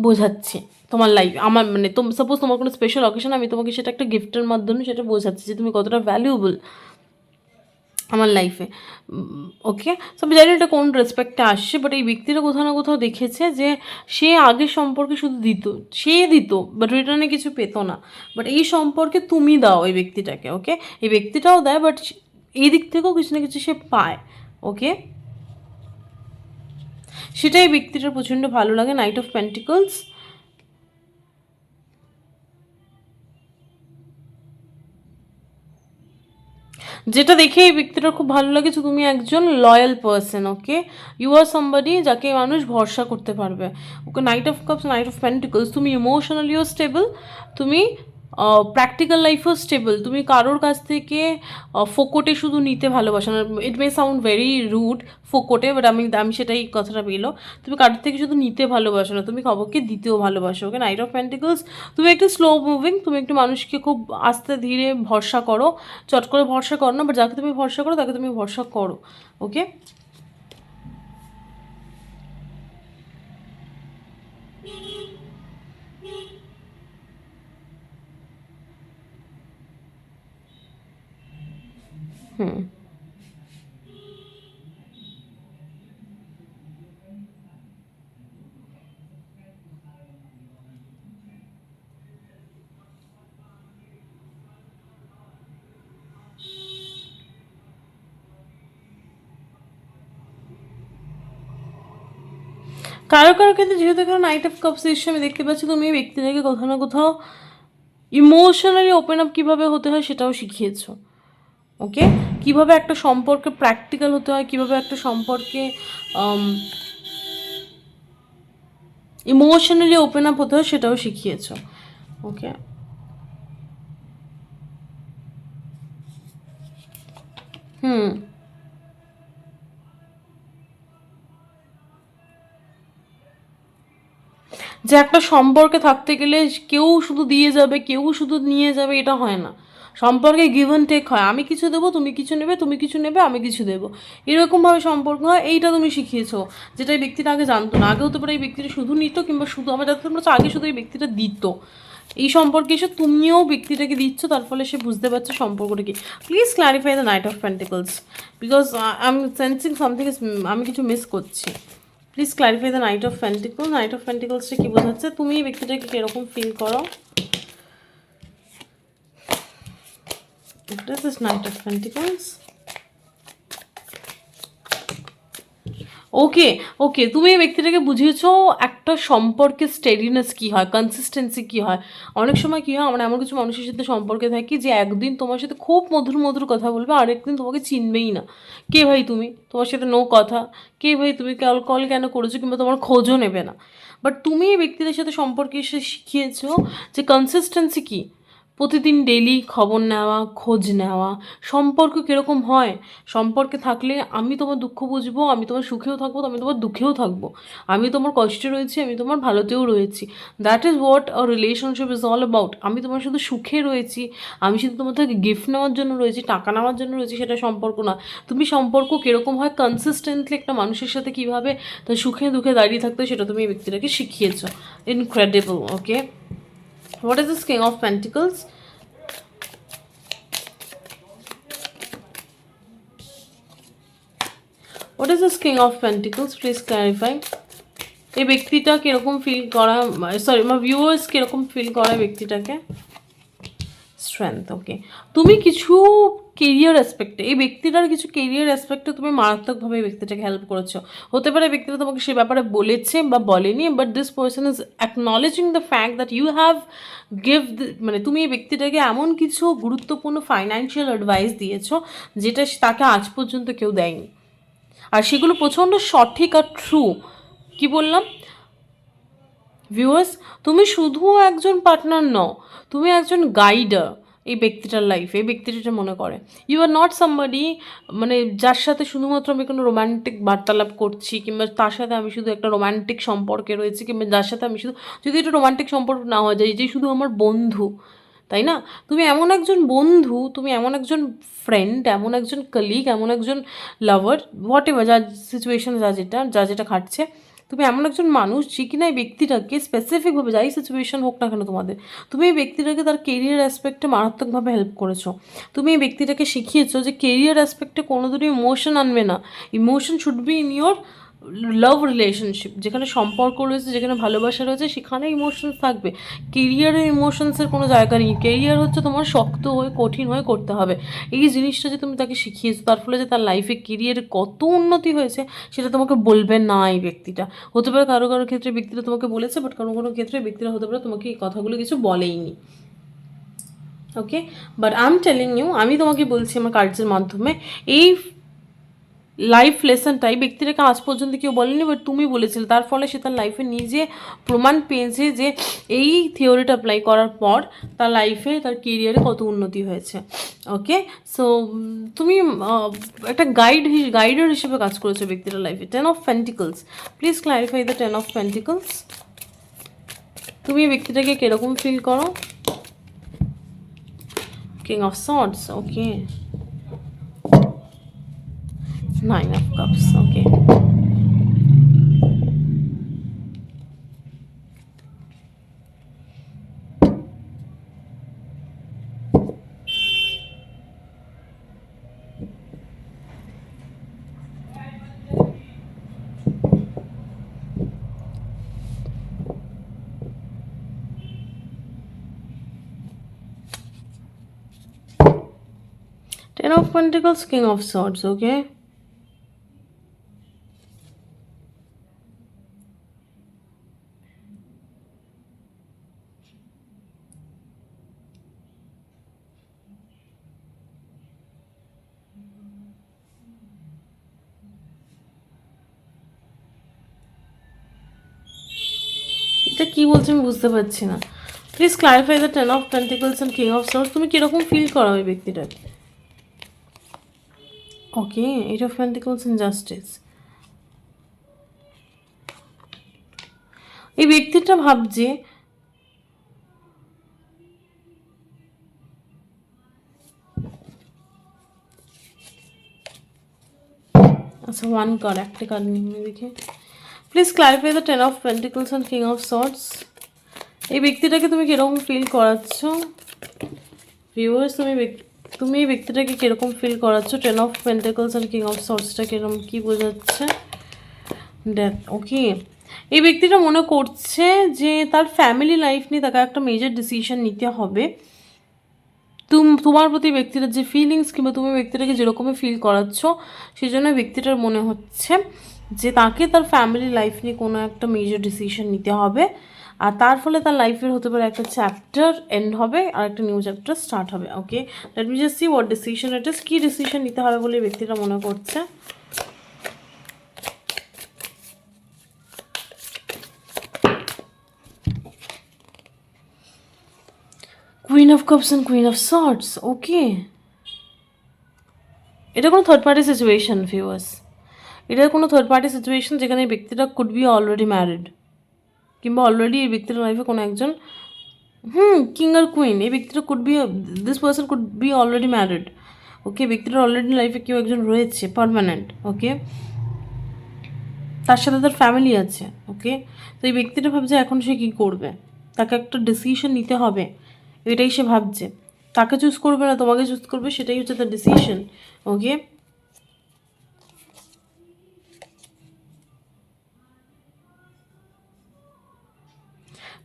বোঝাচ্ছি। তোমার লাইফ আমার মানে সাপোজ তোমার কোনো স্পেশাল অকেশন, আমি তোমাকে সেটা একটা গিফটের মাধ্যমে সেটা বোঝাচ্ছি যে তুমি কতটা ভ্যালুয়েবল আমার লাইফে। ওকে, সব জানি এটা কোন রেসপেক্টে আসছে, বাট এই ব্যক্তিটা কোথাও না কোথাও দেখেছে যে সে আগের সম্পর্কে শুধু দিত, সে দিত বাট রিটার্নে কিছু পেত না, বাট এই সম্পর্কে তুমি দাও এই ব্যক্তিটাকে। ওকে, এই ব্যক্তিটাও দেয়, বাট এই দিক থেকেও কিছু না কিছু সে পায়। ওকে, সেটাই ব্যক্তিটার প্রচণ্ড ভালো লাগে। নাইট অফ পেন্টিকলস, যেটা দেখে এই ব্যক্তিটার খুব ভালো লাগে যে তুমি একজন loyal person. Okay, you are somebody যাকে মানুষ ভরসা করতে পারবে। Okay, knight of cups, knight of pentacles, তুমি ইমোশনালিও স্টেবল, তুমি প্র্যাকটিক্যাল লাইফও স্টেবল, তুমি কারোর কাছ থেকে ফোকটে শুধু নিতে ভালোবাসো না। It may sound very rude ফোকটে, বাট আমি আমি সেটাই কথাটা পেলো, তুমি কারোর থেকে শুধু নিতে ভালোবাসো না, তুমি খবরকে দিতেও ভালোবাসো। ওকে, নাইট অফ পেন্টিকলস, তুমি একটু স্লো মুভিং, তুমি একটু মানুষকে খুব আস্তে ধীরে ভরসা করো, চট করে ভরসা করো না, বাট যাকে তুমি ভরসা করো তাকে তুমি ভরসা করো। ওকে, হুম, কারো কারো ক্ষেত্রে যেহেতু এখানে নাইট অফ কাপস এসে আমি দেখতে পাচ্ছি তুমি এই ব্যক্তিটাকে কোথাও না কোথাও ইমোশনালি ওপেন আপ কীভাবে হতে হয় সেটাও শিখিয়েছো। ওকে, কীভাবে একটা সম্পর্কে প্র্যাকটিক্যাল হতে হয়, কীভাবে একটা সম্পর্কে ইমোশনালি ওপেন আপ হতে হয় সেটাও শিখিয়েছো। ওকে, হুম, যে একটা সম্পর্কে থাকতে গেলে কেউ শুধু দিয়ে যাবে, কেউ শুধু নিয়ে যাবে, এটা হয় না। সম্পর্কে গিভ অ্যান্ড টেক হয়, আমি কিছু দেবো, তুমি কিছু নেবে, তুমি কিছু নেবে, আমি কিছু দেবো, এরকমভাবে সম্পর্ক হয়। এইটা তুমি শিখিয়েছো, যেটা এই ব্যক্তিটা আগে জানতো না। আগে হতে পারে এই ব্যক্তিটা শুধু নিত, কিংবা শুধু আমার যাতে তোমরা আগে শুধু এই ব্যক্তিটা দিত, এই সম্পর্কে এসে তুমিও ব্যক্তিটাকে দিচ্ছ, তার ফলে সে বুঝতে পারছে সম্পর্কটা কি। Please clarify the knight of pentacles, because I am sensing something is, আমি কিছু মিস করছি। Please clarify the knight of pentacles. Knight of পেন্টিকলসটা কী বোঝাচ্ছে, তুমি এই ব্যক্তিটাকে কীরকম ফিল করো? What is this Knight of Pentacles? ওকে, ওকে, তুমি এই ব্যক্তিটাকে বুঝিয়েছো একটা সম্পর্কের স্টেডিনেস কী হয়, কনসিস্টেন্সি কী হয়। অনেক সময় কী হয়, আমরা এমন কিছু মানুষের সাথে সম্পর্কে থাকি যে একদিন তোমার সাথে খুব মধুর মধুর কথা বলবে, আরেকদিন তোমাকে চিনবেই না। কে ভাই তুমি, তোমার সাথে নো কথা, কে ভাই তুমি কল কল কেন করেছো, কিংবা তোমার খোঁজও নেবে না। বাট তুমি এই ব্যক্তিদের সাথে সম্পর্কে এসে শিখিয়েছো যে কনসিস্টেন্সি কী, প্রতিদিন ডেইলি খবর নেওয়া, খোঁজ নেওয়া। সম্পর্ক কীরকম হয়, সম্পর্কে থাকলে আমি তোমার দুঃখ বুঝবো, আমি তোমার সুখেও থাকবো, আমি তোমার দুঃখেও থাকবো, আমি তোমার কষ্টে রয়েছি, আমি তোমার ভালোতেও রয়েছি। That is what a relationship is all about. আমি তোমার শুধু সুখে রয়েছি, আমি শুধু তোমার থেকে গিফট নেওয়ার জন্য রয়েছি, টাকা নেওয়ার জন্য রয়েছি, সেটা সম্পর্ক না। তুমি সম্পর্ক কীরকম হয়, কনসিস্টেন্টলি একটা মানুষের সাথে কীভাবে তার সুখে দুঃখে দাঁড়িয়ে থাকতে হয়, সেটা তুমি এই ব্যক্তিটাকে শিখিয়েছো। Incredible. Okay, what is this King of Pentacles? What is this King of Pentacles? Please clarify. এই ব্যক্তিটা কীরকম ফিল করা, সরি আমার ভিউয়ার্স কীরকম ফিল করা ব্যক্তিটাকে? স্ট্রেংথ, ওকে। তুমি কিছু কেরিয়ার অ্যাসপেক্টে, এই ব্যক্তিটার কিছু কেরিয়ার অ্যাসপেক্টে তুমি মারাত্মকভাবে এই ব্যক্তিটাকে হেল্প করেছো। হতে পারে ব্যক্তিটা তোমাকে সে ব্যাপারে বলেছে বা বলেনি, but this person is acknowledging the fact that you have give, মানে তুমি এই ব্যক্তিটাকে এমন কিছু গুরুত্বপূর্ণ ফাইন্যান্সিয়াল অ্যাডভাইস দিয়েছো যেটা তাকে আজ পর্যন্ত কেউ দেয়নি, আর সেগুলো প্রচণ্ড সঠিক আর ট্রু। কি বললাম ভিউয়ার্স, তুমি শুধু একজন পার্টনার নও, তুমি একজন গাইডার এই ব্যক্তিটার লাইফে। এই ব্যক্তিটা মনে করে ইউ আর নট সামবডি, মানে যার সাথে শুধুমাত্র আমি কোনো রোম্যান্টিক বার্তালাপ করছি, কিংবা তার সাথে আমি শুধু একটা রোম্যান্টিক সম্পর্কে রয়েছি, কিংবা যার সাথে আমি শুধু, যদি এটা রোম্যান্টিক সম্পর্ক না হয়ে যায়, যে শুধু আমার বন্ধু, তাই না? তুমি এমন একজন বন্ধু, তুমি এমন একজন ফ্রেন্ড, এমন একজন কলিগ, এমন একজন লাভার, হোয়াট এভার যা সিচুয়েশন, যা যেটা খাটছে, তুমি এমন একজন মানুষ যে কিনা এই ব্যক্তিটাকে স্পেসিফিকভাবে, যাই সিচুয়েশন হোক না কেন তোমাদের, তুমি এই ব্যক্তিটাকে তার কেরিয়ার অ্যাসপেক্টে মারাত্মকভাবে হেল্প করেছো। তুমি এই ব্যক্তিটাকে শিখিয়েছো যে কেরিয়ার অ্যাসপেক্টে কোনো দিনই ইমোশন আনবে না, emotion should be in your love relationship. যেখানে সম্পর্ক রয়েছে, যেখানে ভালোবাসা রয়েছে, সেখানে ইমোশনস থাকবে। কেরিয়ারে ইমোশনসের কোনো জায়গা নেই। কেরিয়ার হচ্ছে তোমার শক্ত হয়ে, কঠিন হয়ে করতে হবে। এই জিনিসটা যে তুমি তাকে শিখিয়েছো, তার ফলে যে তার লাইফে কেরিয়ারে কত উন্নতি হয়েছে সেটা তোমাকে বলবে না এই ব্যক্তিটা। হতে পারে কারো কারো ক্ষেত্রে ব্যক্তিটা তোমাকে বলেছে, বাট কোনো কোনো ক্ষেত্রে ব্যক্তিরা হতে পারে তোমাকে এই কথাগুলো কিছু বলেইনি। Okay, but I am telling you, আমি তোমাকে বলছি আমার কার্ডসের মাধ্যমে, এই লাইফ লেসনটাই ব্যক্তিটাকে আজ পর্যন্ত কেউ বলেনি, বাট তুমি বলেছিলে। তার ফলে সে তার লাইফে নিজে প্রমাণ পেয়েছে যে এই থিওরিটা অ্যাপ্লাই করার পর তার লাইফে, তার কেরিয়ারে কত উন্নতি হয়েছে। ওকে, সো তুমি একটা গাইডার হিসেবে কাজ করেছো ব্যক্তিটার লাইফে। 10 of pentacles, please clarify the 10 of pentacles. তুমি এই ব্যক্তিটাকে কীরকম ফিল করো? King of swords, okay. 9 of cups, okay. Ten of Pentacles, King of Swords, okay. এটা কি বলছে আমি বুঝতে পারছি না। Please clarify the 10 of pentacles and king of swords. তুমি কীরকম ফিল করো ওই ব্যক্তিটাকে? Okay, 8 of pentacles and justice. এই ব্যক্তিটা ভাবছে আচ্ছা, ওয়ান কার্ড, একটা কার্ড নিয়ে দেখে। Please clarify the 10 of pentacles and king of swords. এই ব্যক্তিটাকে তুমি কীরকম ফিল করাচ্ছ ভিউয়ার্স? তুমি এই ব্যক্তিটাকে কীরকম ফিল করাচ্ছ? 10 of pentacles and king of সর্ডসটা কীরকম, কী বোঝাচ্ছে? Death, okay. এই ব্যক্তিটা মনে করছে যে তার ফ্যামিলি লাইফ নিয়ে তাকে একটা মেজর ডিসিশন নিতে হবে। তোমার প্রতি ব্যক্তিটার যে ফিলিংস, কিংবা তুমি ব্যক্তিটাকে যেরকমই ফিল করাচ্ছ, সেই জন্য ব্যক্তিটার মনে হচ্ছে যে তাকে তার ফ্যামিলি লাইফ নিয়ে কোনো একটা মেজর ডিসিশন নিতে হবে, আর তার ফলে তার লাইফের হতে পারে একটা চ্যাপ্টার এন্ড হবে আর একটা নিউ চ্যাপ্টার স্টার্ট হবে। Okay, let me just see what decision it is. কী ডিসিশন নিতে হবে বলে ব্যক্তিটা মনে করছে? Queen of cups and queen of swords, okay. এটা কোনো থার্ড পার্টি সিচুয়েশন ভিউয়ার্স, এটা কোনো থার্ড পার্টি সিচুয়েশন যেখানে এই ব্যক্তিটা কুড বি অলরেডি ম্যারিড, কিংবা অলরেডি এই ব্যক্তির লাইফে কোনো একজন কিং আর কুইন, এই ব্যক্তিটা could be, this person could be already married. Okay, ব্যক্তিটার অলরেডি লাইফে কেউ একজন রয়েছে পারমানেন্ট। ওকে, তার সাথে তার ফ্যামিলি আছে। ওকে, তো এই ব্যক্তিটা ভাবছে এখন সে কী করবে, তাকে একটা ডিসিশন নিতে হবে, এটাই সে ভাবছে। তাকে চুজ করবে না তোমাকে চুজ করবে, সেটাই হচ্ছে তার ডিসিশন। ওকে,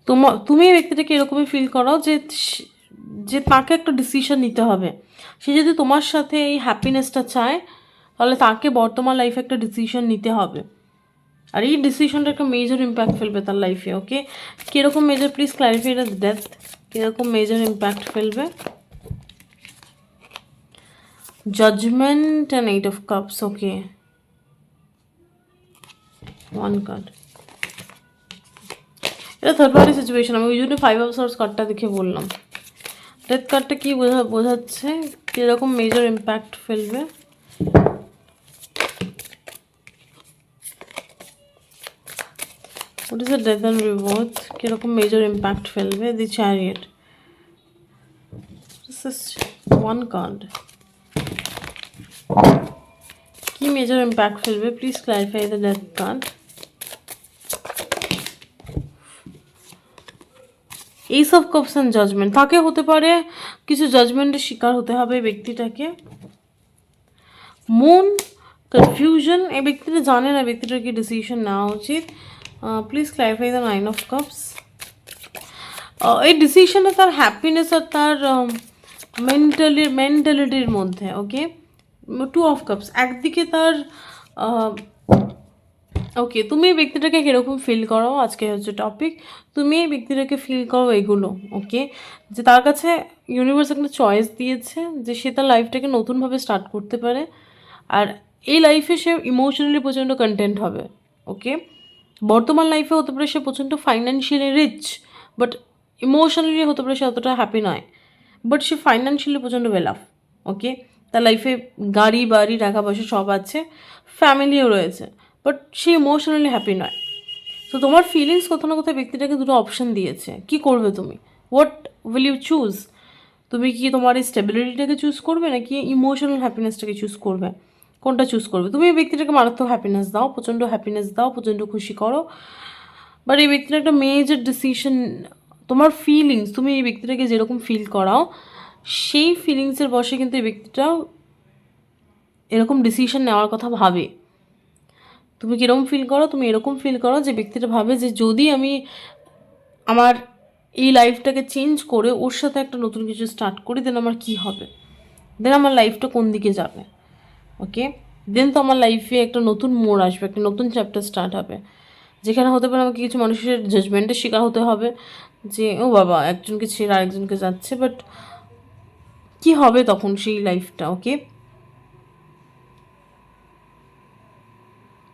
তুমি এই ব্যক্তিটাকে এরকমই ফিল করো যে যে তাকে একটা ডিসিশন নিতে হবে। সে যদি তোমার সাথে এই হ্যাপিনেসটা চায় তাহলে তাকে বর্তমান লাইফে একটা ডিসিশন নিতে হবে, আর এই ডিসিশনটা একটা মেজর ইম্প্যাক্ট ফেলবে তার লাইফে। ওকে, কীরকম major, please clarify the death, কীরকম মেজর ইম্প্যাক্ট ফেলবে। Judgement and 8 of cups. Okay, 1 card. এটা থার্ড পার্টি সিচুয়েশন, আমি ওই জন্য 5 অফ সোর্স কার্ডটা দেখে বললাম। ডেথ কার্ডটা কি বোঝাচ্ছে, কীরকম মেজর ইম্প্যাক্ট ফেলবে। What is the death and rebirth? কীরকম মেজর ইম্প্যাক্ট ফেলবে। The chariot. This is 1 card. কি মেজর ইম্প্যাক্ট ফেলবে, please clarify the death card. Ace of cups and judgement. তাকে হতে পারে কিছু জাজমেন্টের শিকার হতে হবে ব্যক্তিটাকে। মুন, কনফিউশন, এই ব্যক্তিটা জানে না ব্যক্তিটার কি ডিসিশন নেওয়া উচিত। Please clarify the 9 of cups. এই ডিসিশনে তার হ্যাপিনেস আর তার মেন্টালিটির মধ্যে। ওকে, 2 অফ কাপস। একদিকে তার ওকে, তুমি এই ব্যক্তিটাকে কীরকম ফিল করো, আজকে হচ্ছে টপিক। তুমি এই ব্যক্তিটাকে ফিল করো এগুলো। ওকে, যে তার কাছে ইউনিভার্স একটা চয়েস দিয়েছে যে সে তার লাইফটাকে নতুনভাবে স্টার্ট করতে পারে, আর এই লাইফে সে ইমোশনালি প্রচণ্ড কন্টেন্ট হবে। ওকে, বর্তমান লাইফে হতে পারে সে প্রচণ্ড ফাইন্যান্সিয়ালি রিচ, বাট ইমোশনালি হতে পারে সে অতটা হ্যাপি নয়, বাট সে ফাইন্যান্সিয়ালি প্রচণ্ড ওয়েল অফ। ওকে, তার লাইফে গাড়ি বাড়ি টাকা পয়সা সব আছে, ফ্যামিলিও রয়েছে, বাট সে ইমোশনালি হ্যাপি নয়। তো তোমার ফিলিংস কোথাও না কোথাও ব্যক্তিটাকে দুটো অপশান দিয়েছে, কি করবে তুমি, হোয়াট উইল ইউ চুজ। তুমি কি তোমার এই স্টেবিলিটিটাকে চুজ করবে নাকি ইমোশনাল হ্যাপিনেসটাকে চুজ করবে, কোনটা চুজ করবে। তুমি এই ব্যক্তিটাকে মারাত্মক হ্যাপিনেস দাও, প্রচণ্ড হ্যাপিনেস দাও, প্রচণ্ড খুশি করো, বাট এই ব্যক্তির একটা মেজর ডিসিশন, তোমার ফিলিংস, তুমি এই ব্যক্তিটাকে যেরকম ফিল করাও সেই ফিলিংসের বসে কিন্তু এই ব্যক্তিটা এরকম ডিসিশন নেওয়ার কথা ভাবে। তুমি কীরকম ফিল করো, তুমি এরকম ফিল করো যে ব্যক্তিটা ভাবে যে যদি আমি আমার এই লাইফটাকে চেঞ্জ করে ওর সাথে একটা নতুন কিছু স্টার্ট করি, দেন আমার কী হবে, দেন আমার লাইফটা কোন দিকে যাবে। ওকে, দেন তো আমার লাইফে একটা নতুন মোড় আসবে, একটা নতুন চ্যাপ্টার স্টার্ট হবে, যেখানে হতে পারে আমাকে কিছু মানুষের জাজমেন্টের শিকার হতে হবে যে ও বাবা একজনকে ছেড়ে আরেকজনকে যাচ্ছে, বাট কি হবে তখন সেই লাইফটা। ওকে,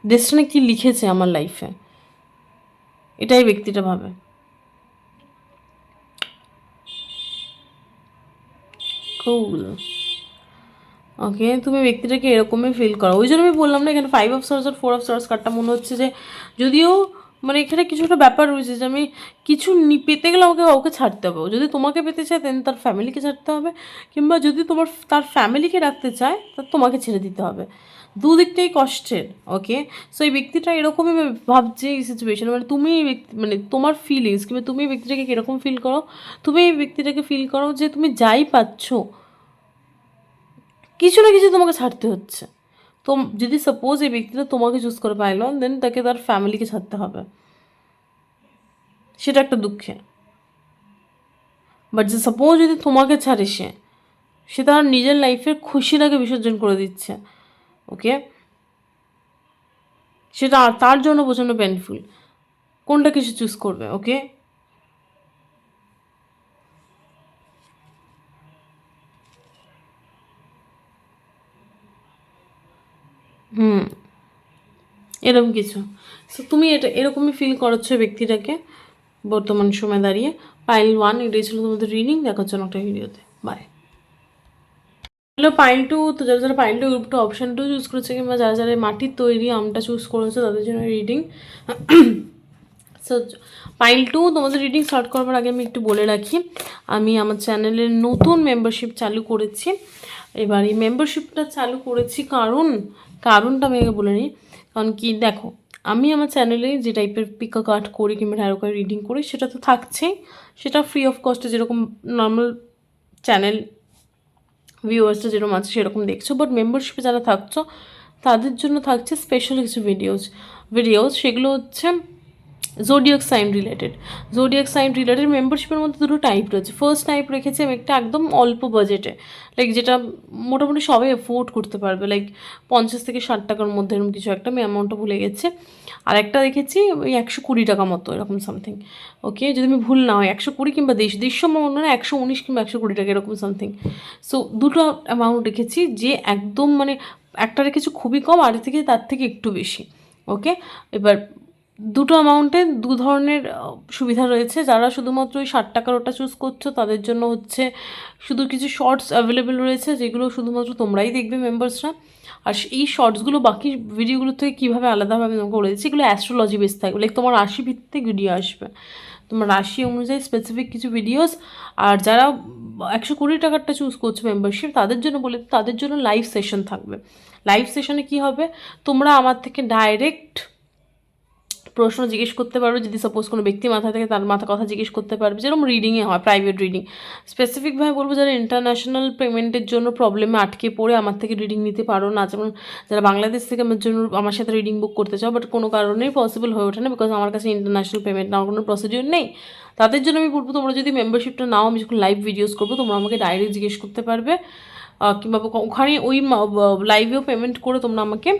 ডেস্টিনি কি লিখেছে আমার লাইফে, এটাই ব্যক্তিটা ভাবে। কুল। ওকে, তুমি ব্যক্তিটাকে এরকমই ফিল করো, ওই জন্য আমি বললাম না এখানে 5 অফ সোর্স আর 4 অফ সোর্স কার্ডটা মনে হচ্ছে যে যদিও মানে এখানে কিছু একটা ব্যাপার রয়েছে যে আমি কিছু পেতে গেলে আমাকে কাউকে ছাড়তে হবে, যদি তোমাকে পেতে চায় দেন তার ফ্যামিলিকে ছাড়তে হবে, কিংবা যদি তার ফ্যামিলিকে রাখতে চায় তা তোমাকে ছেড়ে দিতে হবে, দুদিকটাই কষ্টের। ওকে, সো এই ব্যক্তিটা এরকমই ভাবছে এই সিচুয়েশন, মানে তুমি এই ব্যক্তি মানে তোমার ফিলিংস কিংবা তুমি এই ব্যক্তিটাকে কীরকম ফিল করো, তুমি এই ব্যক্তিটাকে ফিল করো যে তুমি যাই পাচ্ছ কিছু না কিছু তোমাকে ছাড়তে হচ্ছে। তো যদি সাপোজ এই ব্যক্তিটা তোমাকে চুজ করে পাইল, দেন তাকে তার ফ্যামিলিকে ছাড়তে হবে, সেটা একটা দুঃখে। বাট যে সাপোজ যদি তোমাকে ছাড়ে সে তার নিজের লাইফের খুশিটাকে বিসর্জন করে দিচ্ছে। ওকে, সেটা তার জন্য প্রচণ্ড পেনফুল, কোনটা কিছু চুজ করবে। ওকে, এরকম কিছু। সো তুমি এটা এরকমই ফিল করাচ্ছ ব্যক্তিটাকে বর্তমান সময় দাঁড়িয়ে। পাইল 1 এটাই ছিল তোমাদের রিডিং, দেখার জন্য একটা ভিডিওতে। বাই। হ্যালো পাইল 2, তো যারা যারা পাইল 2 গ্রুপটা অপশান 2 চুজ করেছে কিংবা যারা যারা মাটির তৈরি আমটা চুজ করেছে তাদের জন্য রিডিং। সো পাইল 2 তোমাদের রিডিং স্টার্ট করবার আগে আমি একটু বলে রাখি, আমি আমার চ্যানেলের নতুন মেম্বারশিপ চালু করেছি। এবার এই মেম্বারশিপটা চালু করেছি কারণটা আমি আগে বলে নিই। কারণ কি দেখো, আমি আমার চ্যানেলে যে টাইপের পিকা কার্ড করি কিংবা ট্যারো কার্ড রিডিং করি সেটা তো থাকছেই, সেটা ফ্রি অফ কস্টে যেরকম নর্মাল চ্যানেল ভিউয়ার্সটা যেরকম আছে সেরকম দেখছো। বাট মেম্বারশিপে যারা থাকছো তাদের জন্য থাকছে স্পেশাল কিছু ভিডিওস, সেগুলো হচ্ছে জোডিয়াক সাইন রিলেটেড মেম্বারশিপের মধ্যে দুটো টাইপ রয়েছে। ফার্স্ট টাইপ রেখেছি আমি একটা একদম অল্প বাজেটে, লাইক যেটা মোটামুটি সবাই অ্যাফোর্ড করতে পারবে, লাইক 50 থেকে 60 টাকার মধ্যে এরকম কিছু একটা, আমি অ্যামাউন্টটা ভুলে গেছি। আর একটা রেখেছি ওই 120 টাকা মতো এরকম সামথিং, ওকে, যদি আমি ভুল না হয় 120 কিংবা 150 আমার মনে হয় 119 কিংবা 120 টাকা এরকম সামথিং। সো দুটো অ্যামাউন্ট রেখেছি, যে একদম মানে একটা রেখেছি খুবই কম, আর থেকে তার থেকে একটু বেশি, ওকে। এবার দুটো অ্যামাউন্টে দু ধরনের সুবিধা রয়েছে। যারা শুধুমাত্র ওই 60 টাকার ওটা চুজ করছো তাদের জন্য হচ্ছে শুধু কিছু শর্টস অ্যাভেলেবেল রয়েছে, যেগুলো শুধুমাত্র তোমরাই দেখবে মেম্বার্সরা। আর এই শর্টসগুলো বাকি ভিডিওগুলো থেকে কীভাবে আলাদাভাবে তোমাকে বলে দিচ্ছি, এগুলো অ্যাস্ট্রোলজি বেস থাকবে, লাইক তোমার রাশি ভিত্তিক ভিডিও আসবে, তোমার রাশি অনুযায়ী স্পেসিফিক কিছু ভিডিওস। আর যারা 120 টাকারটা চুজ করছো মেম্বারশিপ, তাদের জন্য বলে তাদের জন্য লাইভ সেশন থাকবে। লাইভ সেশনে কী হবে, তোমরা আমার থেকে ডাইরেক্ট প্রশ্ন জিজ্ঞেস করতে পারবে, যদি সাপোজ কোনো ব্যক্তি মাথা থেকে তার মাথা কথা জিজ্ঞেস করতে পারবে, যেরকম রিডিংয়ে হয়, প্রাইভেট রিডিং। স্পেসিফিকভাবে বলবো যারা ইন্টারন্যাশনাল পেমেন্টের জন্য প্রবলেমে আটকে পড়ে আমার থেকে রিডিং নিতে পারো না, যেমন যারা বাংলাদেশ থেকে আমার জন্য আমার সাথে রিডিং বুক করতে চাও, বাট কোনো কারণেই পসিবল হয়ে ওঠে না, বিকজ আমার কাছে ইন্টারন্যাশনাল পেমেন্ট নেওয়ার কোনো প্রসিডিওর নেই, তাদের জন্য আমি বলবো তোমরা যদি মেম্বারশিপটা নাও, আমি যখন লাইভ ভিডিওস করবো তোমরা আমাকে ডাইরেক্ট জিজ্ঞেস করতে পারবে, কিংবা ওখানে ওই লাইভেও পেমেন্ট করে তোমরা আমাকে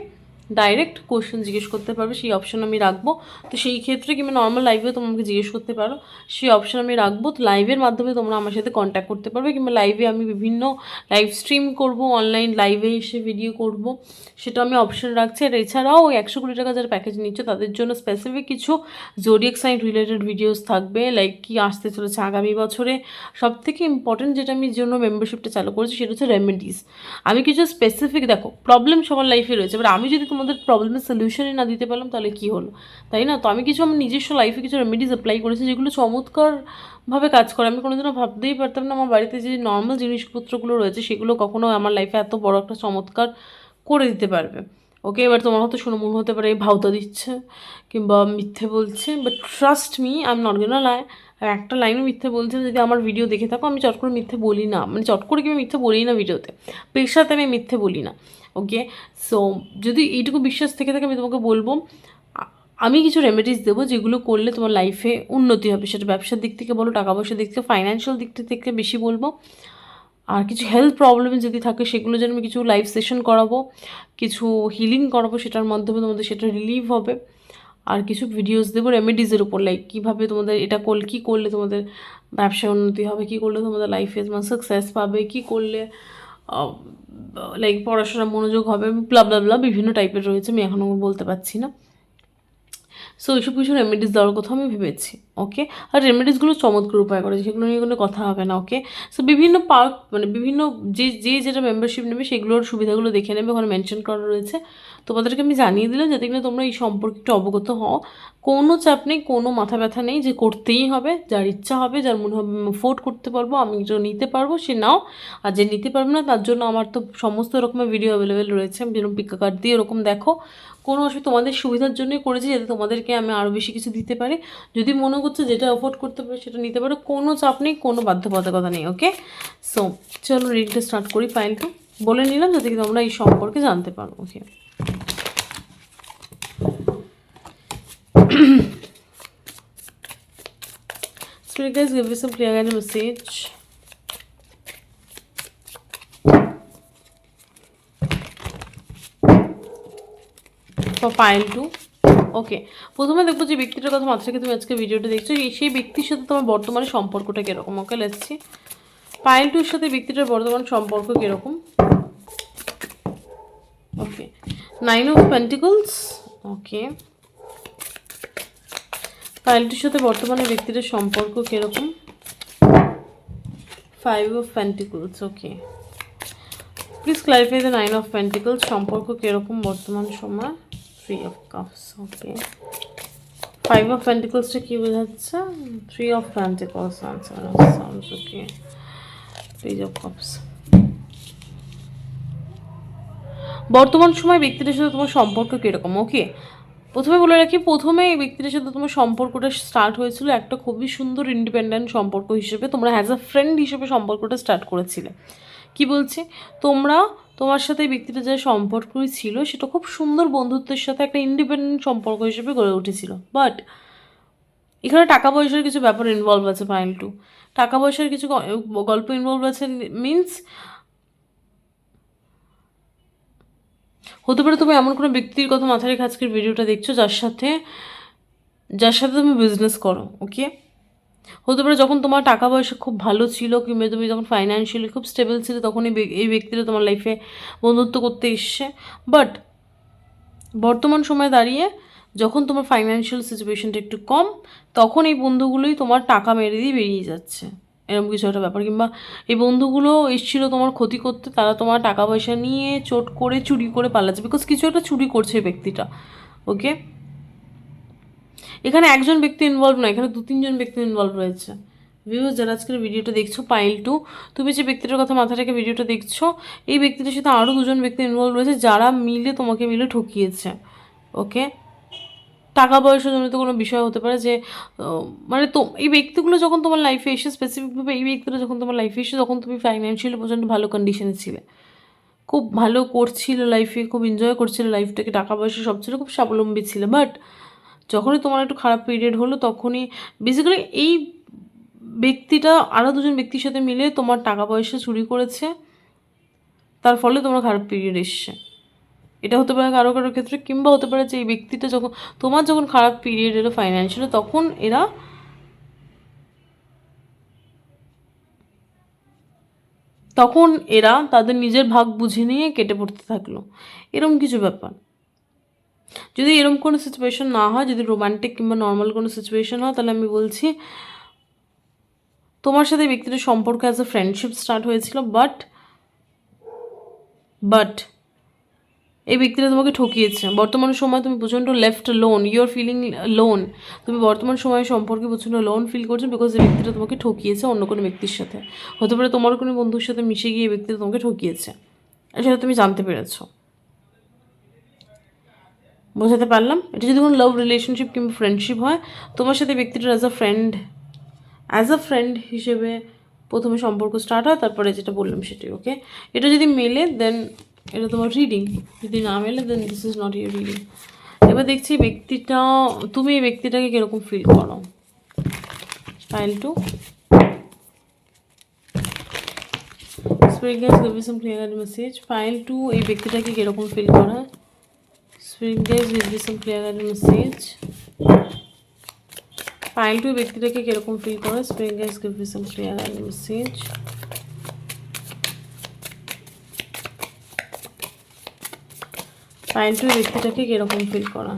ডাইরেক্ট কোয়েশ্চেন জিজ্ঞেস করতে পারবে, সেই অপশন আমি রাখবো। তো সেই ক্ষেত্রে কিংবা নর্মাল লাইভেও তোমরা আমাকে জিজ্ঞেস করতে পারো, সেই অপশন আমি রাখবো। তো লাইভের মাধ্যমে তোমরা আমার সাথে কন্ট্যাক্ট করতে পারবে, কিংবা লাইভে আমি বিভিন্ন লাইভ স্ট্রিম করবো, অনলাইন লাইভে এসে ভিডিও করব, সেটা আমি অপশন রাখছি। আর এছাড়াও ওই 120 টাকা যারা প্যাকেজ নিচ্ছে তাদের জন্য স্পেসিফিক কিছু জোডিয়াক সাইন রিলেটেড ভিডিওস থাকবে, লাইক কি আসতে চলেছে আগামী বছরে। সবথেকে ইম্পর্টেন্ট যেটা আমি জন্য মেম্বারশিপটা চালু করেছি সেটা হচ্ছে রেমেডিস। আমি কিছু স্পেসিফিক, দেখো প্রবলেম সবার লাইফে রয়েছে, এবার আমি যদি তোমাদের প্রবলেমের সলিউশনই না দিতে পারলাম তাহলে কী হলো, তাই না? তো আমি কিছু আমার নিজস্ব লাইফে কিছু রেমেডিস অ্যাপ্লাই করেছি যেগুলো চমৎকারভাবে কাজ করে। আমি কোনোদিনও ভাবতেই পারতাম না আমার বাড়িতে যে নর্মাল জিনিসপত্রগুলো রয়েছে সেগুলো কখনো আমার লাইফে এত বড় একটা চমৎকার করে দিতে পারবে, ওকে। এবার তোমার হয়তো শুনে মনে হতে পারে এই ভাওতা দিচ্ছে কিংবা মিথ্যে বলছে, but trust me, I am not gonna lie. আর একটা লাইনও মিথ্যে বলছে, যদি আমার ভিডিও দেখে থাকো, আমি চট করে মিথ্যে বলি না, মানে চট করে কি আমি মিথ্যে বলি না ভিডিওতে, পেশাতে আমি মিথ্যে বলি না, ওকে। সো যদি এইটুকু বিশ্বাস থেকে থাকে, আমি তোমাকে বলবো আমি কিছু রেমেডিস দেবো যেগুলো করলে তোমার লাইফে উন্নতি হবে, সেটা ব্যবসার দিক থেকে বলো, টাকা পয়সার দিক থেকে, ফাইন্যান্সিয়াল দিক থেকে বেশি বলবো। আর কিছু হেলথ প্রবলেম যদি থাকে সেগুলো যেন আমি কিছু লাইভ সেশন করাবো, কিছু হিলিং করাবো, সেটার মাধ্যমে তোমাদের সেটা রিলিভ হবে। আর কিছু ভিডিওস দেবো রেমেডিসের উপর, লাইক কীভাবে তোমাদের এটা করলে, কী করলে তোমাদের ব্যবসায় উন্নতি হবে, কী করলে তোমাদের লাইফে তোমার সাকসেস পাবে, কী করলে লাইক পড়াশোনার মনোযোগ হবে, ব্লা ব্লা ব্লা বিভিন্ন টাইপের রয়েছে, আমি এখনও বলতে পারছি না। সো এইসব কিছু রেমেডিস দেওয়ার কথা আমি ভেবেছি, ওকে। আর রেমেডিসগুলো চমৎকার উপায় করে, সেগুলো নিয়ে কোনো কথা হবে না, ওকে। সো বিভিন্ন পার্ক মানে বিভিন্ন যেটা মেম্বারশিপ নেবে সেগুলোর সুবিধাগুলো দেখে নেবে, ওখানে মেনশন করা রয়েছে। তোমাদেরকে আমি জানিয়ে দিলাম যাতে কিনা তোমরা এই সম্পর্কে একটু অবগত হও। কোনো চাপ নেই, কোনো মাথা ব্যথা নেই, যে করতেই হবে, যার ইচ্ছা হবে, যার মনে হবে অ্যাফোর্ড করতে পারবো, আমি যেটা নিতে পারবো সে নাও, আর যে নিতে পারবে না তার জন্য আমার তো সমস্ত রকমের ভিডিও অ্যাভেলেবেল রয়েছে, যেরকম পিকা কার্ড দিয়ে এরকম দেখো। কোনো অসুবিধা, তোমাদের সুবিধার জন্যই করেছি যাতে তোমাদেরকে আমি আরও বেশি কিছু দিতে পারি। যদি মনে করছে যেটা অ্যাফোর্ড করতে পারে সেটা নিতে পারো, কোনো চাপ নেই, কোনো বাধ্যবাধকতা নেই, ওকে। সো চলো রিডিংটা স্টার্ট করি। ফাইলটা বলে নিলাম যাতে কি তোমরা এই সম্পর্কে জানতে পারো, ওকে। Spirit guys, give me some clear guidance message. For pile 2, ওকে। প্রথমে দেখবো যে ব্যক্তিটার কথা মাথা রেখে তুমি আজকে ভিডিওটা দেখছো, সেই ব্যক্তির সাথে তোমার বর্তমানে সম্পর্কটা কীরকম, ওকে। লেটস পাইল 2 এর সাথে ব্যক্তিটার বর্তমান সম্পর্ক কীরকম, ওকে। 9 অফ পেন্টিকলস, ওকে। পাইল 2 এর সাথে বর্তমানে ব্যক্তিটার সম্পর্ক কীরকম, 5 of pentacles, okay. Please clarify the 9 of pentacles, সম্পর্ক কীরকম বর্তমান সময়, 3 অফ কাপস, ওকে। 5 অফ পেন্টিকলসটা কী বোঝাচ্ছে, 3 of pentacles, answer sounds, okay. Page of cups. বর্তমান সময় ব্যক্তিটার সাথে তোমার সম্পর্ক কীরকম, ওকে। প্রথমে বলে রাখি, প্রথমে এই ব্যক্তিটার সাথে তোমার সম্পর্কটা স্টার্ট হয়েছিল একটা খুবই সুন্দর ইন্ডিপেন্ডেন্ট সম্পর্ক হিসেবে, তোমরা অ্যাজ আ ফ্রেন্ড হিসেবে সম্পর্কটা স্টার্ট করেছিলে। কি বলছে, তোমার সাথে এই ব্যক্তিটা যে সম্পর্কই ছিল সেটা খুব সুন্দর বন্ধুত্বের সাথে একটা ইন্ডিপেন্ডেন্ট সম্পর্ক হিসেবে গড়ে উঠেছিল। বাট এখানে টাকা পয়সার কিছু ব্যাপার ইনভলভ আছে পাইল টু, টাকা পয়সার কিছু গল্প ইনভলভ আছে। মিনস হতে পারে তুমি এমন কোনো ব্যক্তির কথা মাথায় রেখে আজকের ভিডিওটা দেখছো যার সাথে তুমি বিজনেস করো। ওকে, হতে পারে যখন তোমার টাকা পয়সা খুব ভালো ছিল কিংবা তুমি যখন ফাইন্যান্সিয়ালি খুব স্টেবল ছিল তখন এই ব্যক্তিরা তোমার লাইফে বন্ধুত্ব করতে এসছে। বাট বর্তমান সময়ে দাঁড়িয়ে যখন তোমার ফাইন্যান্সিয়াল সিচুয়েশনটা একটু কম, তখন এই বন্ধুগুলোই তোমার টাকা মেরে দিয়ে বেরিয়ে যাচ্ছে, এরকম কিছু একটা ব্যাপার। কিংবা এই বন্ধুগুলো এসেছিল তোমার ক্ষতি করতে, তারা তোমার টাকা পয়সা নিয়ে চোট করে চুরি করে পালাচ্ছে, বিকজ কিছু একটা চুরি করছে এই ব্যক্তিটা। ওকে, এখানে একজন ব্যক্তি ইনভলভ নয়, এখানে 2-3 জন ব্যক্তি ইনভলভ রয়েছে। ভিউয়ার্স যারা আজকের ভিডিওটা দেখছো, পাইল টু, তুমি যে ব্যক্তিটার কথা মাথা রেখে ভিডিওটা দেখছো, এই ব্যক্তিটার সাথে আরও 2জন ব্যক্তি ইনভলভ রয়েছে যারা তোমাকে মিলে ঠকিয়েছে। ওকে, টাকা পয়সা জনিত কোনো বিষয় হতে পারে যে মানে তো এই ব্যক্তিগুলো যখন তোমার লাইফে এসে, স্পেসিফিকভাবে এই ব্যক্তিরা যখন তোমার লাইফে এসে, তখন তুমি ফাইন্যান্সিয়ালি প্রচণ্ড ভালো কন্ডিশনে ছিলে, খুব ভালো করছিল লাইফে, খুব এনজয় করছিল লাইফটাকে, টাকা পয়সা সব ছিল, খুব স্বাবলম্বী ছিল। বাট যখনই তোমার একটু খারাপ পিরিয়ড হলো, তখনই বেসিক্যালি এই ব্যক্তিটা আরও 2জন ব্যক্তির সাথে মিলে তোমার টাকা পয়সা চুরি করেছে, তার ফলে তোমার খারাপ পিরিয়ড এসছে। এটা হতে পারে কারো কারোর ক্ষেত্রে, কিংবা হতে পারে যে এই ব্যক্তিটা যখন খারাপ পিরিয়ড এলো ফাইন্যান্সিয়ালি, তখন এরা তাদের নিজের ভাগ বুঝে নিয়ে কেটে পড়তে থাকলো, এরকম কিছু ব্যাপার। যদি এরকম কোনো সিচুয়েশন না হয়, যদি রোমান্টিক কিংবা নর্মাল কোনো সিচুয়েশন হয়, তাহলে আমি বলছি তোমার সাথে ব্যক্তিটার সম্পর্ক অ্যাজ এ ফ্রেন্ডশিপ স্টার্ট হয়েছিল। বাট এই ব্যক্তিটা তোমাকে ঠকিয়েছে। বর্তমান সময় তুমি প্রচণ্ড left lone, your feeling lone, তুমি বর্তমান সময়ে সম্পর্কে প্রচণ্ড লোন ফিল করছো, বিকজ এই ব্যক্তিটা তোমাকে ঠকিয়েছে অন্য কোনো ব্যক্তির সাথে। হতে পারে তোমার কোনো বন্ধুর সাথে মিশে গিয়ে এই ব্যক্তিটা তোমাকে ঠকিয়েছে, সেটা তুমি জানতে পেরেছো। বোঝাতে পারলাম? এটা যদি কোনো লাভ রিলেশনশিপ কিংবা ফ্রেন্ডশিপ হয়, তোমার সাথে ব্যক্তিটার অ্যাজ আ ফ্রেন্ড হিসেবে প্রথমে সম্পর্ক স্টার্ট হয়, তারপরে যেটা বললাম সেটাই। ওকে, এটা যদি মেলে দেন এটা তোমার রিডিং, যদি না মেলে then this is not your reading. এবার দেখছি তুমি এই ব্যক্তিটাকে কীরকম ফিল করো। Pile two, spirit guys give me some clear message. Pile two, এই ব্যক্তিটাকে কীরকম ফিল করা। Spirit guys give me some clear message. Pile two, ব্যক্তিটাকে কীরকম ফিল করে। Spirit guys give me some clear message. Pile two, ব্যক্তিটাকে কীরকম ফিল করা।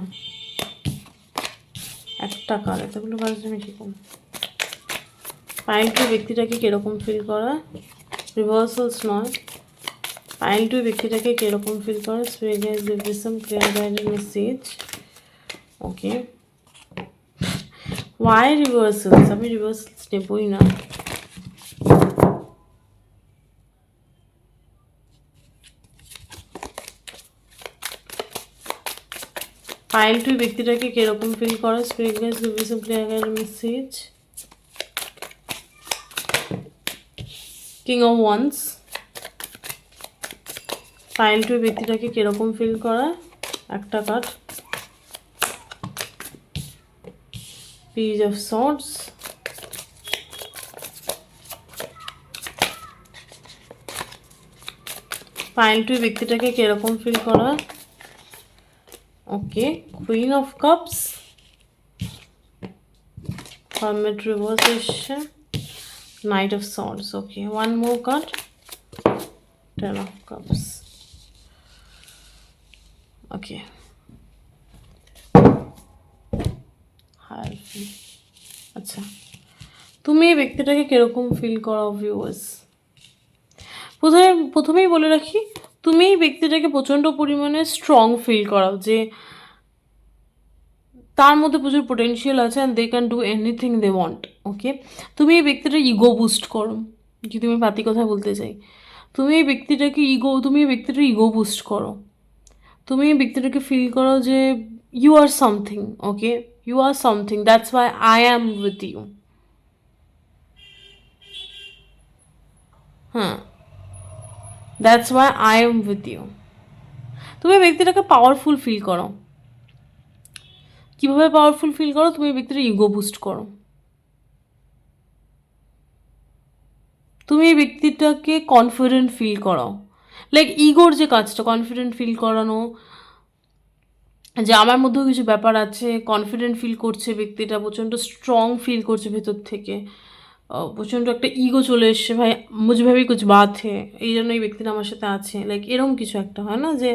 একটা কার, এতগুলো কাজ আমি কী করব। ফাইল টু, ব্যক্তিটাকে কীরকম ফিল করা। রিভার্সালস নয়, ফাইল টু, ব্যক্তিটাকে কীরকম ফিল করে। Spirit guys give me some clear guided message. Okay, why reversals, আমি রিভার্সালস নেবই না। ফাইল টু, ব্যক্তিটাকে কীরকম ফিল করে। Spirit guys give me some clear guided message. King of wands, pile two, ব্যক্তিটাকে কীরকম ফিল করা। একটা card. Page of swords, pile two, ব্যক্তিটাকে কীরকম ফিল করা। Okay, queen of cups, hermit reverse এসছে, knight of swords. Okay, one more card, 10 of cups. Okay, আচ্ছা, তুমি এই ব্যক্তিটাকে কীরকম ফিল করো ভিউয়ার্স। প্রথমেই বলে রাখি, তুমি এই ব্যক্তিটাকে প্রচণ্ড পরিমাণে স্ট্রং ফিল করাও, যে তার মধ্যে প্রচুর পোটেনশিয়াল আছে and they can do anything they want. Okay, তুমি এই ব্যক্তিটার ইগো বুস্ট করো, যদি আমি পাতি কথা বলতে চাই, তুমি এই ব্যক্তিটার ইগো বুস্ট করো। তুমি এই ব্যক্তিটাকে ফিল করো যে you are something. Okay, you are something, that's why I am with you. হ্যাঁ, that's why I am with you. তুমি ব্যক্তিটাকে পাওয়ারফুল ফিল করো, কীভাবে পাওয়ারফুল ফিল করো? তুমি এই ব্যক্তির ইগো বুস্ট করো। তুমি এই ব্যক্তিটাকে কনফিডেন্ট ফিল করাও, লাইক ইগোর যে কাজটা, কনফিডেন্ট ফিল করানো, যে আমার মধ্যেও কিছু ব্যাপার আছে, কনফিডেন্ট ফিল করছে ব্যক্তিটা, প্রচণ্ড স্ট্রং ফিল করছে ভেতর থেকে, প্রচণ্ড একটা ইগো চলে এসছে, ভাই মুঝে ভাবি কুছ বাত হে, এই জন্য এই ব্যক্তিটা আমার সাথে আছে, লাইক এরকম কিছু একটা হয় না, যে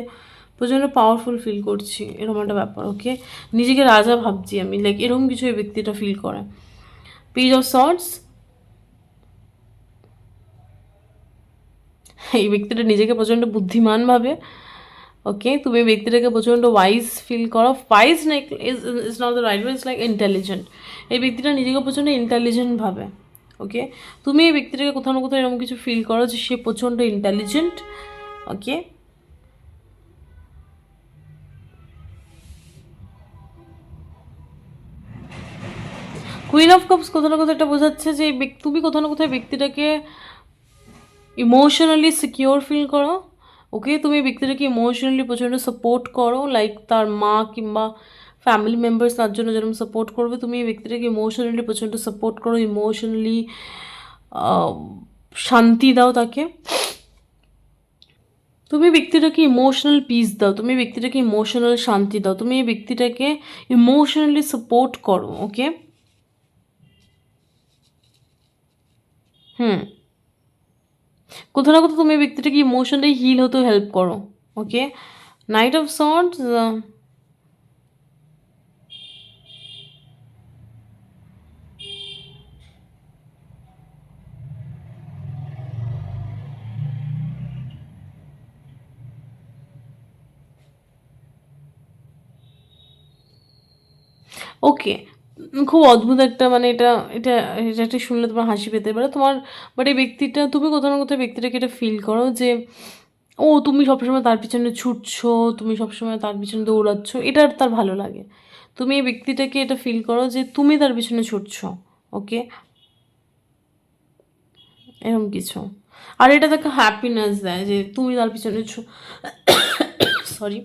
প্রচণ্ড পাওয়ারফুল ফিল করছি, এরকম একটা ব্যাপার। ওকে, নিজেকে রাজা ভাবছি আমি, লাইক এরকম কিছু এই ব্যক্তিটা ফিল করে। পেজ অফ সর্টস, এই ব্যক্তিটা নিজেকে প্রচণ্ড বুদ্ধিমান ভাবে। ওকে, তুমি এই ব্যক্তিটাকে প্রচণ্ড ওয়াইজ ফিল করো। ওয়াইজ না, is not the right way, it's like intelligent. এই ব্যক্তিটা নিজেকে প্রচণ্ড ইন্টেলিজেন্ট ভাবে। ওকে, তুমি এই ব্যক্তিটাকে কোথাও না কোথাও এরকম কিছু ফিল করো যে সে প্রচণ্ড intelligent. Okay, queen of cups কোথাও না কোথাও এটা বোঝাচ্ছে যে তুমি কোথাও না কোথাও ব্যক্তিটাকে ইমোশনালি সিকিওর ফিল করো। ওকে, তুমি ব্যক্তিটাকে ইমোশনালি প্রচণ্ড সাপোর্ট করো, লাইক তার মা কিংবা ফ্যামিলি মেম্বার্স তার জন্য যেরকম সাপোর্ট করবে, তুমি এই ব্যক্তিটাকে ইমোশনালি প্রচণ্ড সাপোর্ট করো, ইমোশনালি শান্তি দাও তাকে। তুমি ব্যক্তিটাকে ইমোশনাল পিস দাও, তুমি ব্যক্তিটাকে ইমোশনাল শান্তি দাও, তুমি এই ব্যক্তিটাকে ইমোশনালি সাপোর্ট করো। ওকে, কোথাও না কোথাও তুমি এই ব্যক্তিটাকে ইমোশনালি হিল হতেও হেল্প করো। ওকে, নাইট অফ সর্টস, ওকে, খুব অদ্ভুত একটা, মানে এটা এটা এটা একটা শুনলে তোমার হাসি পেতে পারে তোমার, বাট এই ব্যক্তিটা, তুমি কোথাও না কোথাও ব্যক্তিটাকে এটা ফিল করো যে ও তুমি সবসময় তার পিছনে ছুটছো, তুমি সবসময় তার পিছনে দৌড়াচ্ছ, এটা তার ভালো লাগে। তুমি এই ব্যক্তিটাকে এটা ফিল করো যে তুমি তার পিছনে ছুটছো। ওকে, এরকম কিছু। আর এটা তাকে হ্যাপিনেস দেয় যে তুমি তার পিছনে সরি,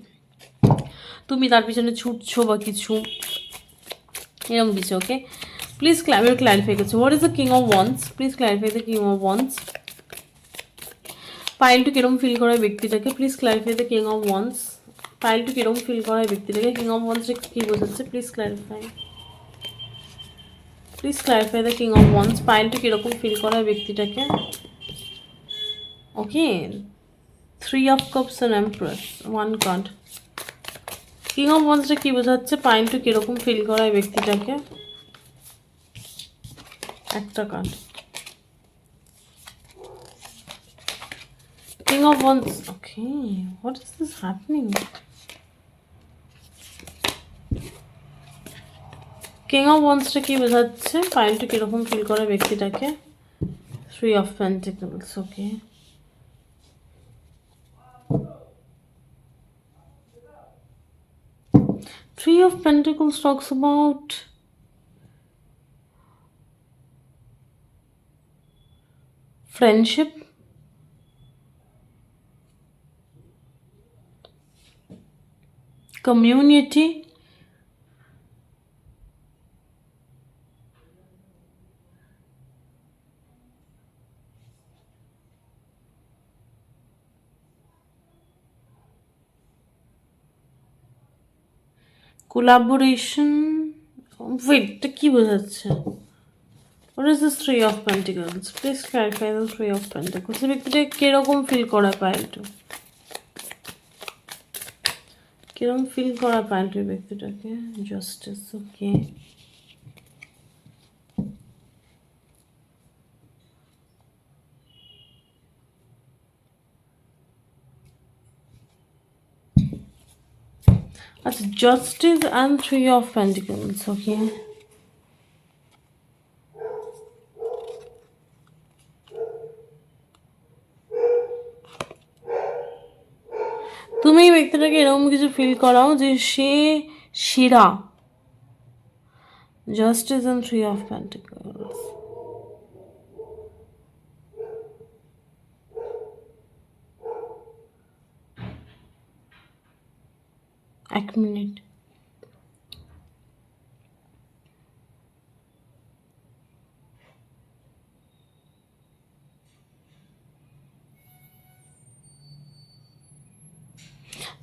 তুমি তার পিছনে ছুটছো বা কিছু, এরকম কিছু। ওকে, প্লিজ ক্ল্যারিফাই করছি, what is the king of wands, please clarify the king of wands. Pile two কিরম ফিল করায় ব্যক্তিটাকে, please clarify the king of wands. Pile two কিরম ফিল করায় ব্যক্তিটাকে, কিং অফ ওয়ান্স কী বোঝাচ্ছে, please clarify, please clarify the king of wands. Pile two কীরকম ফিল করায় ব্যক্তিটাকে। Okay, 3 of cups and empress, one card. King of ওয়ান্সটা কী বোঝাচ্ছে, পাইলটু কীরকম ফিল করায় ব্যক্তিটাকে, একটা card. King of Wands. Okay, what is this happening? King of Wandsটা কি বোঝাচ্ছে, পাইলটা কিরকম ফিল করে ব্যক্তিটাকে। 3 of Pentacles. Okay, Three of Pentacles talks about friendship, community, collaboration. Wait, এটা কি বোঝাচ্ছে? What is this 3 of Pentacles? Please clarify the 3 of Pentacles. এই ব্যক্তিটা কিরকম ফিল করা পাইলটু, কিরকম ফিল করা পাইলটু এই ব্যক্তিটাকে। জাস্টিস। ওকে, আচ্ছা, জাস্টিস অ্যান্ড 3 of Pentacles. ওকে, তুমি এই ব্যক্তিটাকে এরকম কিছু ফিল করাও যে সে সেরা। Justice and 3 of Pentacles. এক minute,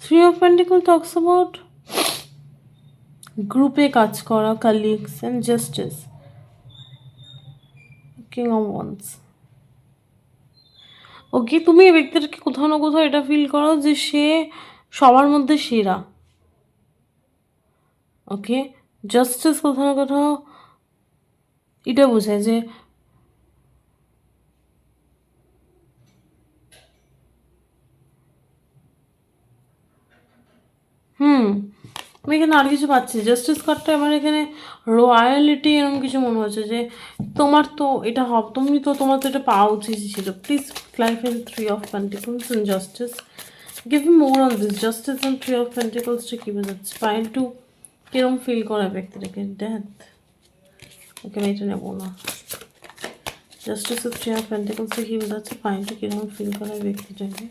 Three of Pentacles talks about গ্রুপে কাজ করা, colleagues and justice. King of Wands. ওকে, তুমি এই ব্যক্তিটাকে কোথাও না কোথাও এটা ফিল করো যে সে সবার মধ্যে সেরা। ওকে, জাস্টিস কোথাও না কোথাও এটা বোঝায় যে আমি এখানে আর কিছু পাচ্ছি। জাস্টিস কার্ডটা আমার এখানে রয়্যালিটি এরকম কিছু মনে হচ্ছে যে তোমার তো এটা হবে, তোমার তো এটা পাওয়া উচিত ছিল। Please clarify the three of pentacles and justice. Give me more on this justice and three of পেন্টিকলসটা কী বোঝাচ্ছে? ফাইল টু কিরম ফিল করা ব্যক্তিটাকে? ডেথ। ওকে, আমি এটা নেবো না। জাস্টিস অফ থ্রি অফ পেন্টিকলসটা কী বোঝাচ্ছে? ফাইল টু কিরম ফিল করা ব্যক্তিটাকে?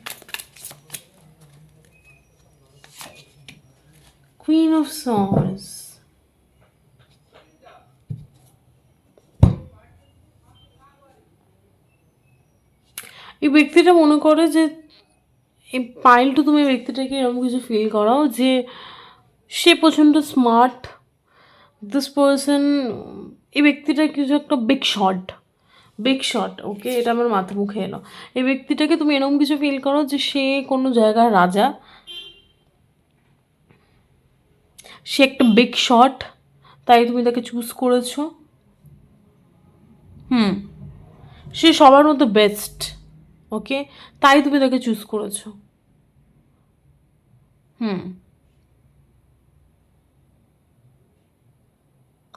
Queen of Swords. এই ব্যক্তিটা মনে করে যে এই পাইলটা তুমি ব্যক্তিটাকে এরকম কিছু ফিল করাও যে সে প্রচণ্ড স্মার্ট। দিস পার্সন, এই ব্যক্তিটা কিছু একটা বিগ শট। ওকে, এটা আমার মাথা মুখে এলো। এই ব্যক্তিটাকে তুমি এরকম কিছু ফিল করো যে সে কোনো জায়গার রাজা, সে একটা বিগ শট, তাই তুমি তাকে চুজ করেছো। সে সবার মধ্যে বেস্ট। ওকে, তাই তুমি তাকে চুজ করেছো।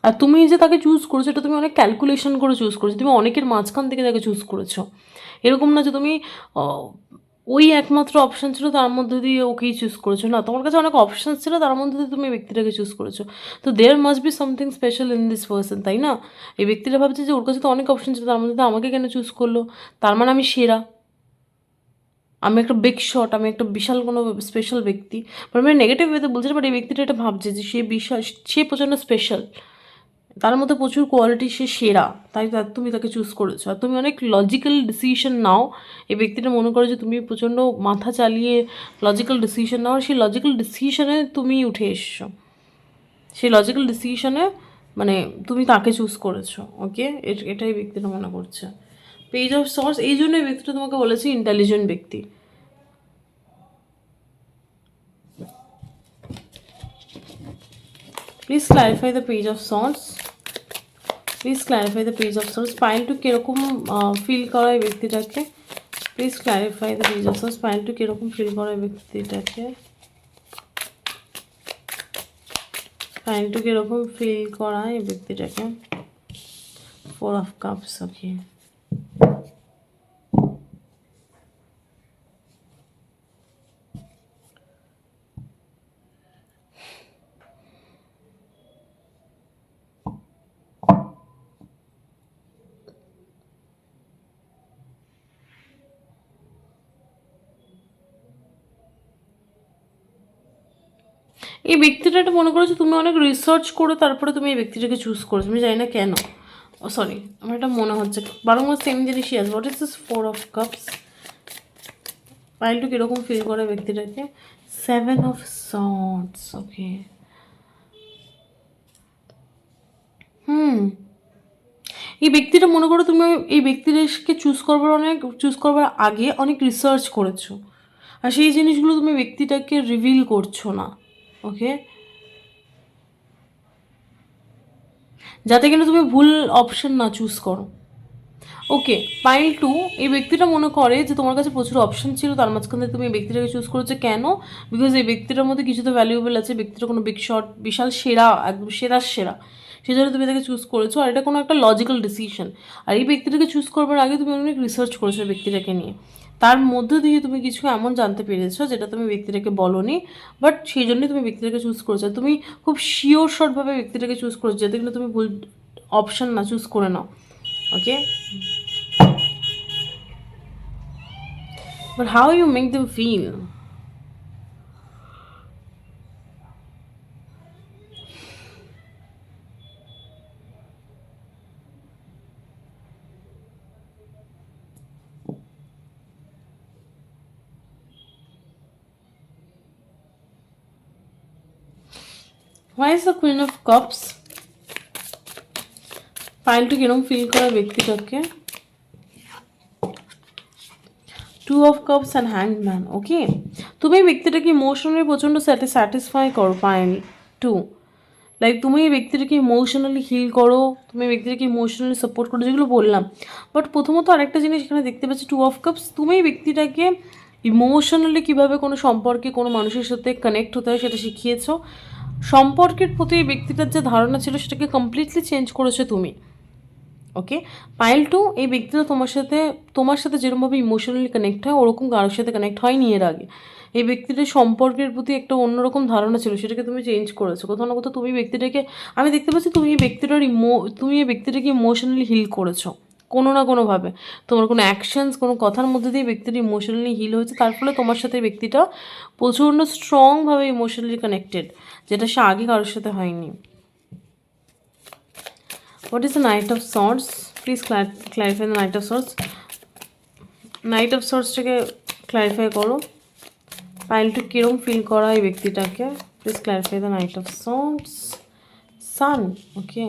আর তুমি যে তাকে চুজ করেছো এটা তুমি অনেক ক্যালকুলেশন করে চুজ করেছো। তুমি অনেকের মাঝখান থেকে তাকে চুজ করেছো। এরকম না যে তুমি ওই একমাত্র অপশান ছিল তার মধ্যে দিয়ে ওকেই চুজ করেছো। না, তোমার কাছে অনেক অপশান ছিল, তার মধ্যে দিয়ে তুমি ব্যক্তিটাকে চুজ করেছো। তো there must be something special in this person, তাই না? এই ব্যক্তিটা ভাবছে যে ওর কাছে তো অনেক অপশান ছিল, তার মধ্যে দিয়ে আমাকে কেন চুজ করলো? তার মানে আমি সেরা, আমি একটা বিগ শট, আমি একটা বিশাল কোনো স্পেশাল ব্যক্তি। বাট আমি নেগেটিভ ওয়েতে বলছি না, বাট এই ব্যক্তিটা এটা ভাবছে যে সে বিশাল, সে প্রচণ্ড স্পেশাল, তার মধ্যে প্রচুর কোয়ালিটি, সে সেরা, তাই তুমি তাকে চুজ করেছো। আর তুমি অনেক লজিক্যাল ডিসিশন নাও। এই ব্যক্তিটা মনে করে যে তুমি প্রচণ্ড মাথা চালিয়ে লজিক্যাল ডিসিশন নাও, আর সেই লজিক্যাল ডিসিশনে তুমি উঠে এসছো। সেই লজিক্যাল ডিসিশনে মানে তুমি তাকে চুজ করেছো। ওকে, এটাই ব্যক্তিটা মনে করছে। পেজ অফ সোর্স, এই জন্য এই ব্যক্তিটা তোমাকে বলেছে ইন্টেলিজেন্ট ব্যক্তি। Please clarify the page of swords. Please clarify the page of swords. Pile two কীরকম ফিল করা এই ব্যক্তিটাকে? Please clarify the page of swords. Pile two কীরকম ফিল করা এই ব্যক্তিটাকে? পাইলটু কীরকম ফিল করা এই ব্যক্তিটাকে? Four of cups. ওকে, এই ব্যক্তিটা মনে করেছো তুমি অনেক রিসার্চ করে তারপরে তুমি এই ব্যক্তিটাকে চুজ করেছো। আমি জানি না কেন। ও সরি, আমার এটা মনে হচ্ছে বারংবার সেম জিনিসই আছে। What is this four of cups? Pile two কীরকম ফিল করে ব্যক্তিটাকে? Seven of swords. ওকে, এই ব্যক্তিটা মনে করো তুমি এই ব্যক্তিদেরকে চুজ করবার আগে অনেক রিসার্চ করেছো, আর সেই জিনিসগুলো তুমি ব্যক্তিটাকে রিভিল করছো না। ওকে, যাতে কিনা তুমি ভুল অপশন না চুজ করো। ওকে, পাইল টু, এই ব্যক্তিটা মনে করে যে তোমার কাছে প্রচুর অপশন ছিল, তার মাঝখানে তুমি এই ব্যক্তিটাকে চুজ করেছো। কেন? বিকজ এই ব্যক্তিটার মধ্যে কিছু তো ভ্যালুয়েবল আছে। ব্যক্তিটা কোনো বিগ শট, বিশাল সেরা, একদম সেরা, সেই জন্য তুমি তাকে চুজ করেছো। আর এটা কোনো একটা লজিক্যাল ডিসিশন। আর এই ব্যক্তিটাকে চুজ করবার আগে তুমি অনেক রিসার্চ করেছো ব্যক্তিটাকে নিয়ে, তার মধ্যে দিয়ে তুমি কিছু এমন জানতে পেরেছো যেটা তুমি ব্যক্তিটাকে বলোনি, বাট সেই জন্যই তুমি ব্যক্তিটাকে চুজ করেছো। তুমি খুব শিওর শটভাবে ব্যক্তিটাকে চুজ করেছো যাতে কিনা তুমি ভুল অপশন না চুজ করে নাও। Okay, but how you make them feel? Why is the queen of cups? পাইলটা কিরম ফিল করা ব্যক্তিটাকে? টু অফ কাপস অ্যান্ড হ্যাংম্যান। ওকে, তুমি এই ব্যক্তিটাকে ইমোশনালি প্রচণ্ড স্যাটিসফাই করো পাইল টু। লাইক তুমি এই ব্যক্তিটাকে ইমোশনালি হিল করো, তুমি এই ব্যক্তিটাকে ইমোশনালি সাপোর্ট করো, যেগুলো বললাম। বাট প্রথমত আরেকটা জিনিস এখানে দেখতে পাচ্ছি, টু অফ কাপস। তুমি এই ব্যক্তিটাকে ইমোশনালি কীভাবে কোনো সম্পর্কে কোনো মানুষের সাথে কানেক্ট হতে হয় সেটা শিখিয়েছো। সম্পর্কের প্রতি এই ব্যক্তিটার যে ধারণা ছিল সেটাকে কমপ্লিটলি চেঞ্জ করেছো তুমি। ওকে, পাইল টু, এই ব্যক্তিটা তোমার সাথে যেরকমভাবে ইমোশনালি কানেক্ট হয় ওরকম কারোর সাথে কানেক্ট হয়নি এর আগে। এই ব্যক্তিটার সম্পর্কের প্রতি একটা অন্যরকম ধারণা ছিল, সেটাকে তুমি চেঞ্জ করেছো। কোথাও না কোথাও তুমি ব্যক্তিটাকে, আমি দেখতে পাচ্ছি তুমি এই ব্যক্তিটাকে ইমোশনালি হিল করেছো কোনো না কোনোভাবে। তোমার কোনো অ্যাকশনস, কোনো কথার মধ্যে দিয়ে ব্যক্তিটা ইমোশনালি হিল হয়েছে, তার ফলে তোমার সাথে ব্যক্তিটা প্রচণ্ড স্ট্রংভাবে ইমোশনালি কানেক্টেড, যেটা সে আগে কারোর সাথে হয়নি। What is the Knight of Swords? Please clarify the Knight of Swords. Knight of Swords টাকে ক্লারিফাই করো। পাইলটা কিরম ফিল করা এই ব্যক্তিটাকে? Please clarify the Knight of Swords. Sun. Okay,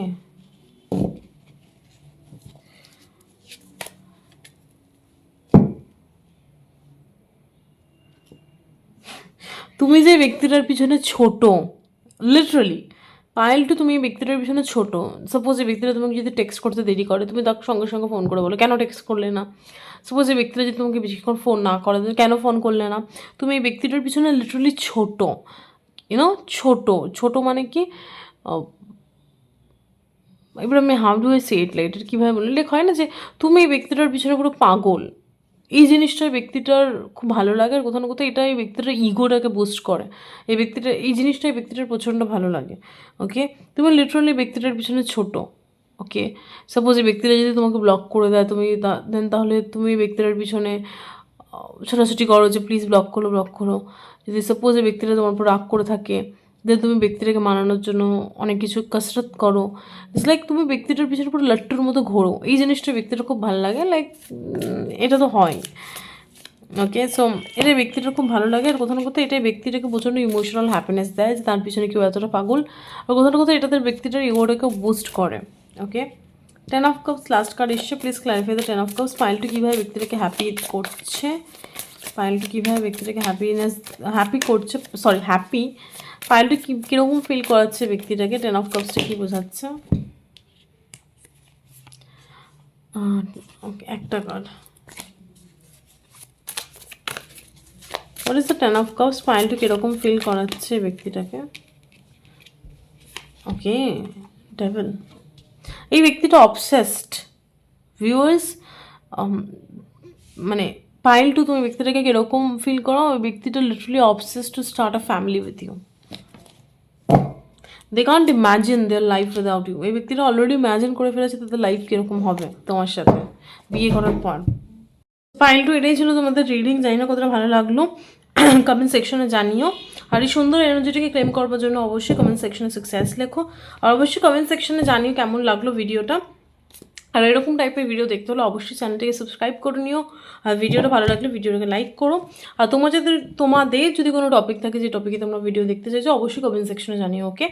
তুমি যে ব্যক্তিটার পিছনে ছোট, লিটারালি পায়েল টু, তুমি এই ব্যক্তিটার পিছনে ছোট। সাপোজ এই ব্যক্তিটা তোমাকে যদি টেক্সট করতে দেরি করে, তুমি তাকে সঙ্গে সঙ্গে ফোন করে বলো কেন টেক্সট করলে না। সাপোজ এই ব্যক্তিটা যদি তোমাকে বেশিক্ষণ ফোন না করে, তুমি কেন ফোন করলে না। তুমি এই ব্যক্তিটার পিছনে লিটারালি ছোট, ছোট মানে কি, এবার আমি how do I say it, like এটা কীভাবে বলি, লেখ হয় না যে তুমি এই ব্যক্তিটার পিছনে পুরো পাগল। এই জিনিসটা ব্যক্তিটার খুব ভালো লাগে, আর কোথাও না কোথাও এটা এই ব্যক্তিটার ইগোটাকে বুস্ট করে। এই জিনিসটা এই ব্যক্তিটার প্রচণ্ড ভালো লাগে। ওকে, তুমি লিটারালি ব্যক্তিটার পিছনে ছোট। ওকে, সাপোজ এই ব্যক্তিটা যদি তোমাকে ব্লক করে দেয়, তুমি দেন তাহলে তুমি এই ব্যক্তিটার পিছনে ছোটাছুটি করো যে প্লিজ ব্লক করো। যদি সাপোজ এই ব্যক্তিটা তোমার উপর রাগ করে থাকে, দেন তুমি ব্যক্তিটাকে মানানোর জন্য অনেক কিছু কসরত করো। ইটস লাইক তুমি ব্যক্তিটার পিছনে পুরো লাট্টুর মতো ঘোরো। এই জিনিসটা ব্যক্তিটা খুব ভালো লাগে, লাইক এটা তো হয়। ওকে, সো এটা ব্যক্তিটার খুব ভালো লাগে, আর কোথাও না কোথাও এটাই ব্যক্তিটাকে প্রচণ্ড ইমোশনাল হ্যাপিনেস দেয় যে তার পিছনে কেউ এতটা পাগল, আর কোথাও না কোথাও এটা তার ব্যক্তিটার ইগোটাকে বুস্ট করে। Okay, 10 of cups last card এসছে। Please clarify the 10 of cups. পাইলটা কীভাবে ব্যক্তিটাকে হ্যাপি করছে, পাইলটা কীভাবে ব্যক্তিটাকে হ্যাপি করছে, হ্যাপি পাইলটা কীরকম ফিল করাচ্ছে ব্যক্তিটাকে। 10 অফ কাপসটা কী বোঝাচ্ছে? ওকে, একটা card. What is the 10 of cups? পাইলটা কীরকম ফিল করাচ্ছে ব্যক্তিটাকে? Okay, devil. এই ব্যক্তিটা অবসেসড ভিউয়ার্স, মানে পাইল টু, তুমি ব্যক্তিটাকে কীরকম ফিল করো? ওই ব্যক্তিটা literally obsessed to start a family with you. They can't imagine their life without you. এই ব্যক্তিটা অলরেডি ইম্যাজিন করে ফেলেছে তাদের লাইফ কীরকম হবে তোমার সাথে বিয়ে করার পর। পাইল টু, এটাই ছিল তোমাদের রিডিং। জানি না কতটা ভালো লাগলো, কমেন্ট সেকশনে জানিও। আর এই সুন্দর এনার্জিটাকে ক্লেম করবার জন্য অবশ্যই কমেন্ট সেকশনে সাকসেস লেখো, আর অবশ্যই কমেন্ট সেকশনে জানিও কেমন লাগলো ভিডিওটা। আর এরকম টাইপের ভিডিও দেখতে হলে অবশ্যই চ্যানেলটিকে সাবস্ক্রাইব করে নিও, আর ভিডিওটা ভালো লাগলে ভিডিওটাকে লাইক করো। আর তোমাদের যদি কোনো টপিক থাকে যে টপিকে তোমরা ভিডিও দেখতে চাইছো, অবশ্যই কমেন্ট সেকশনে জানিও। ওকে।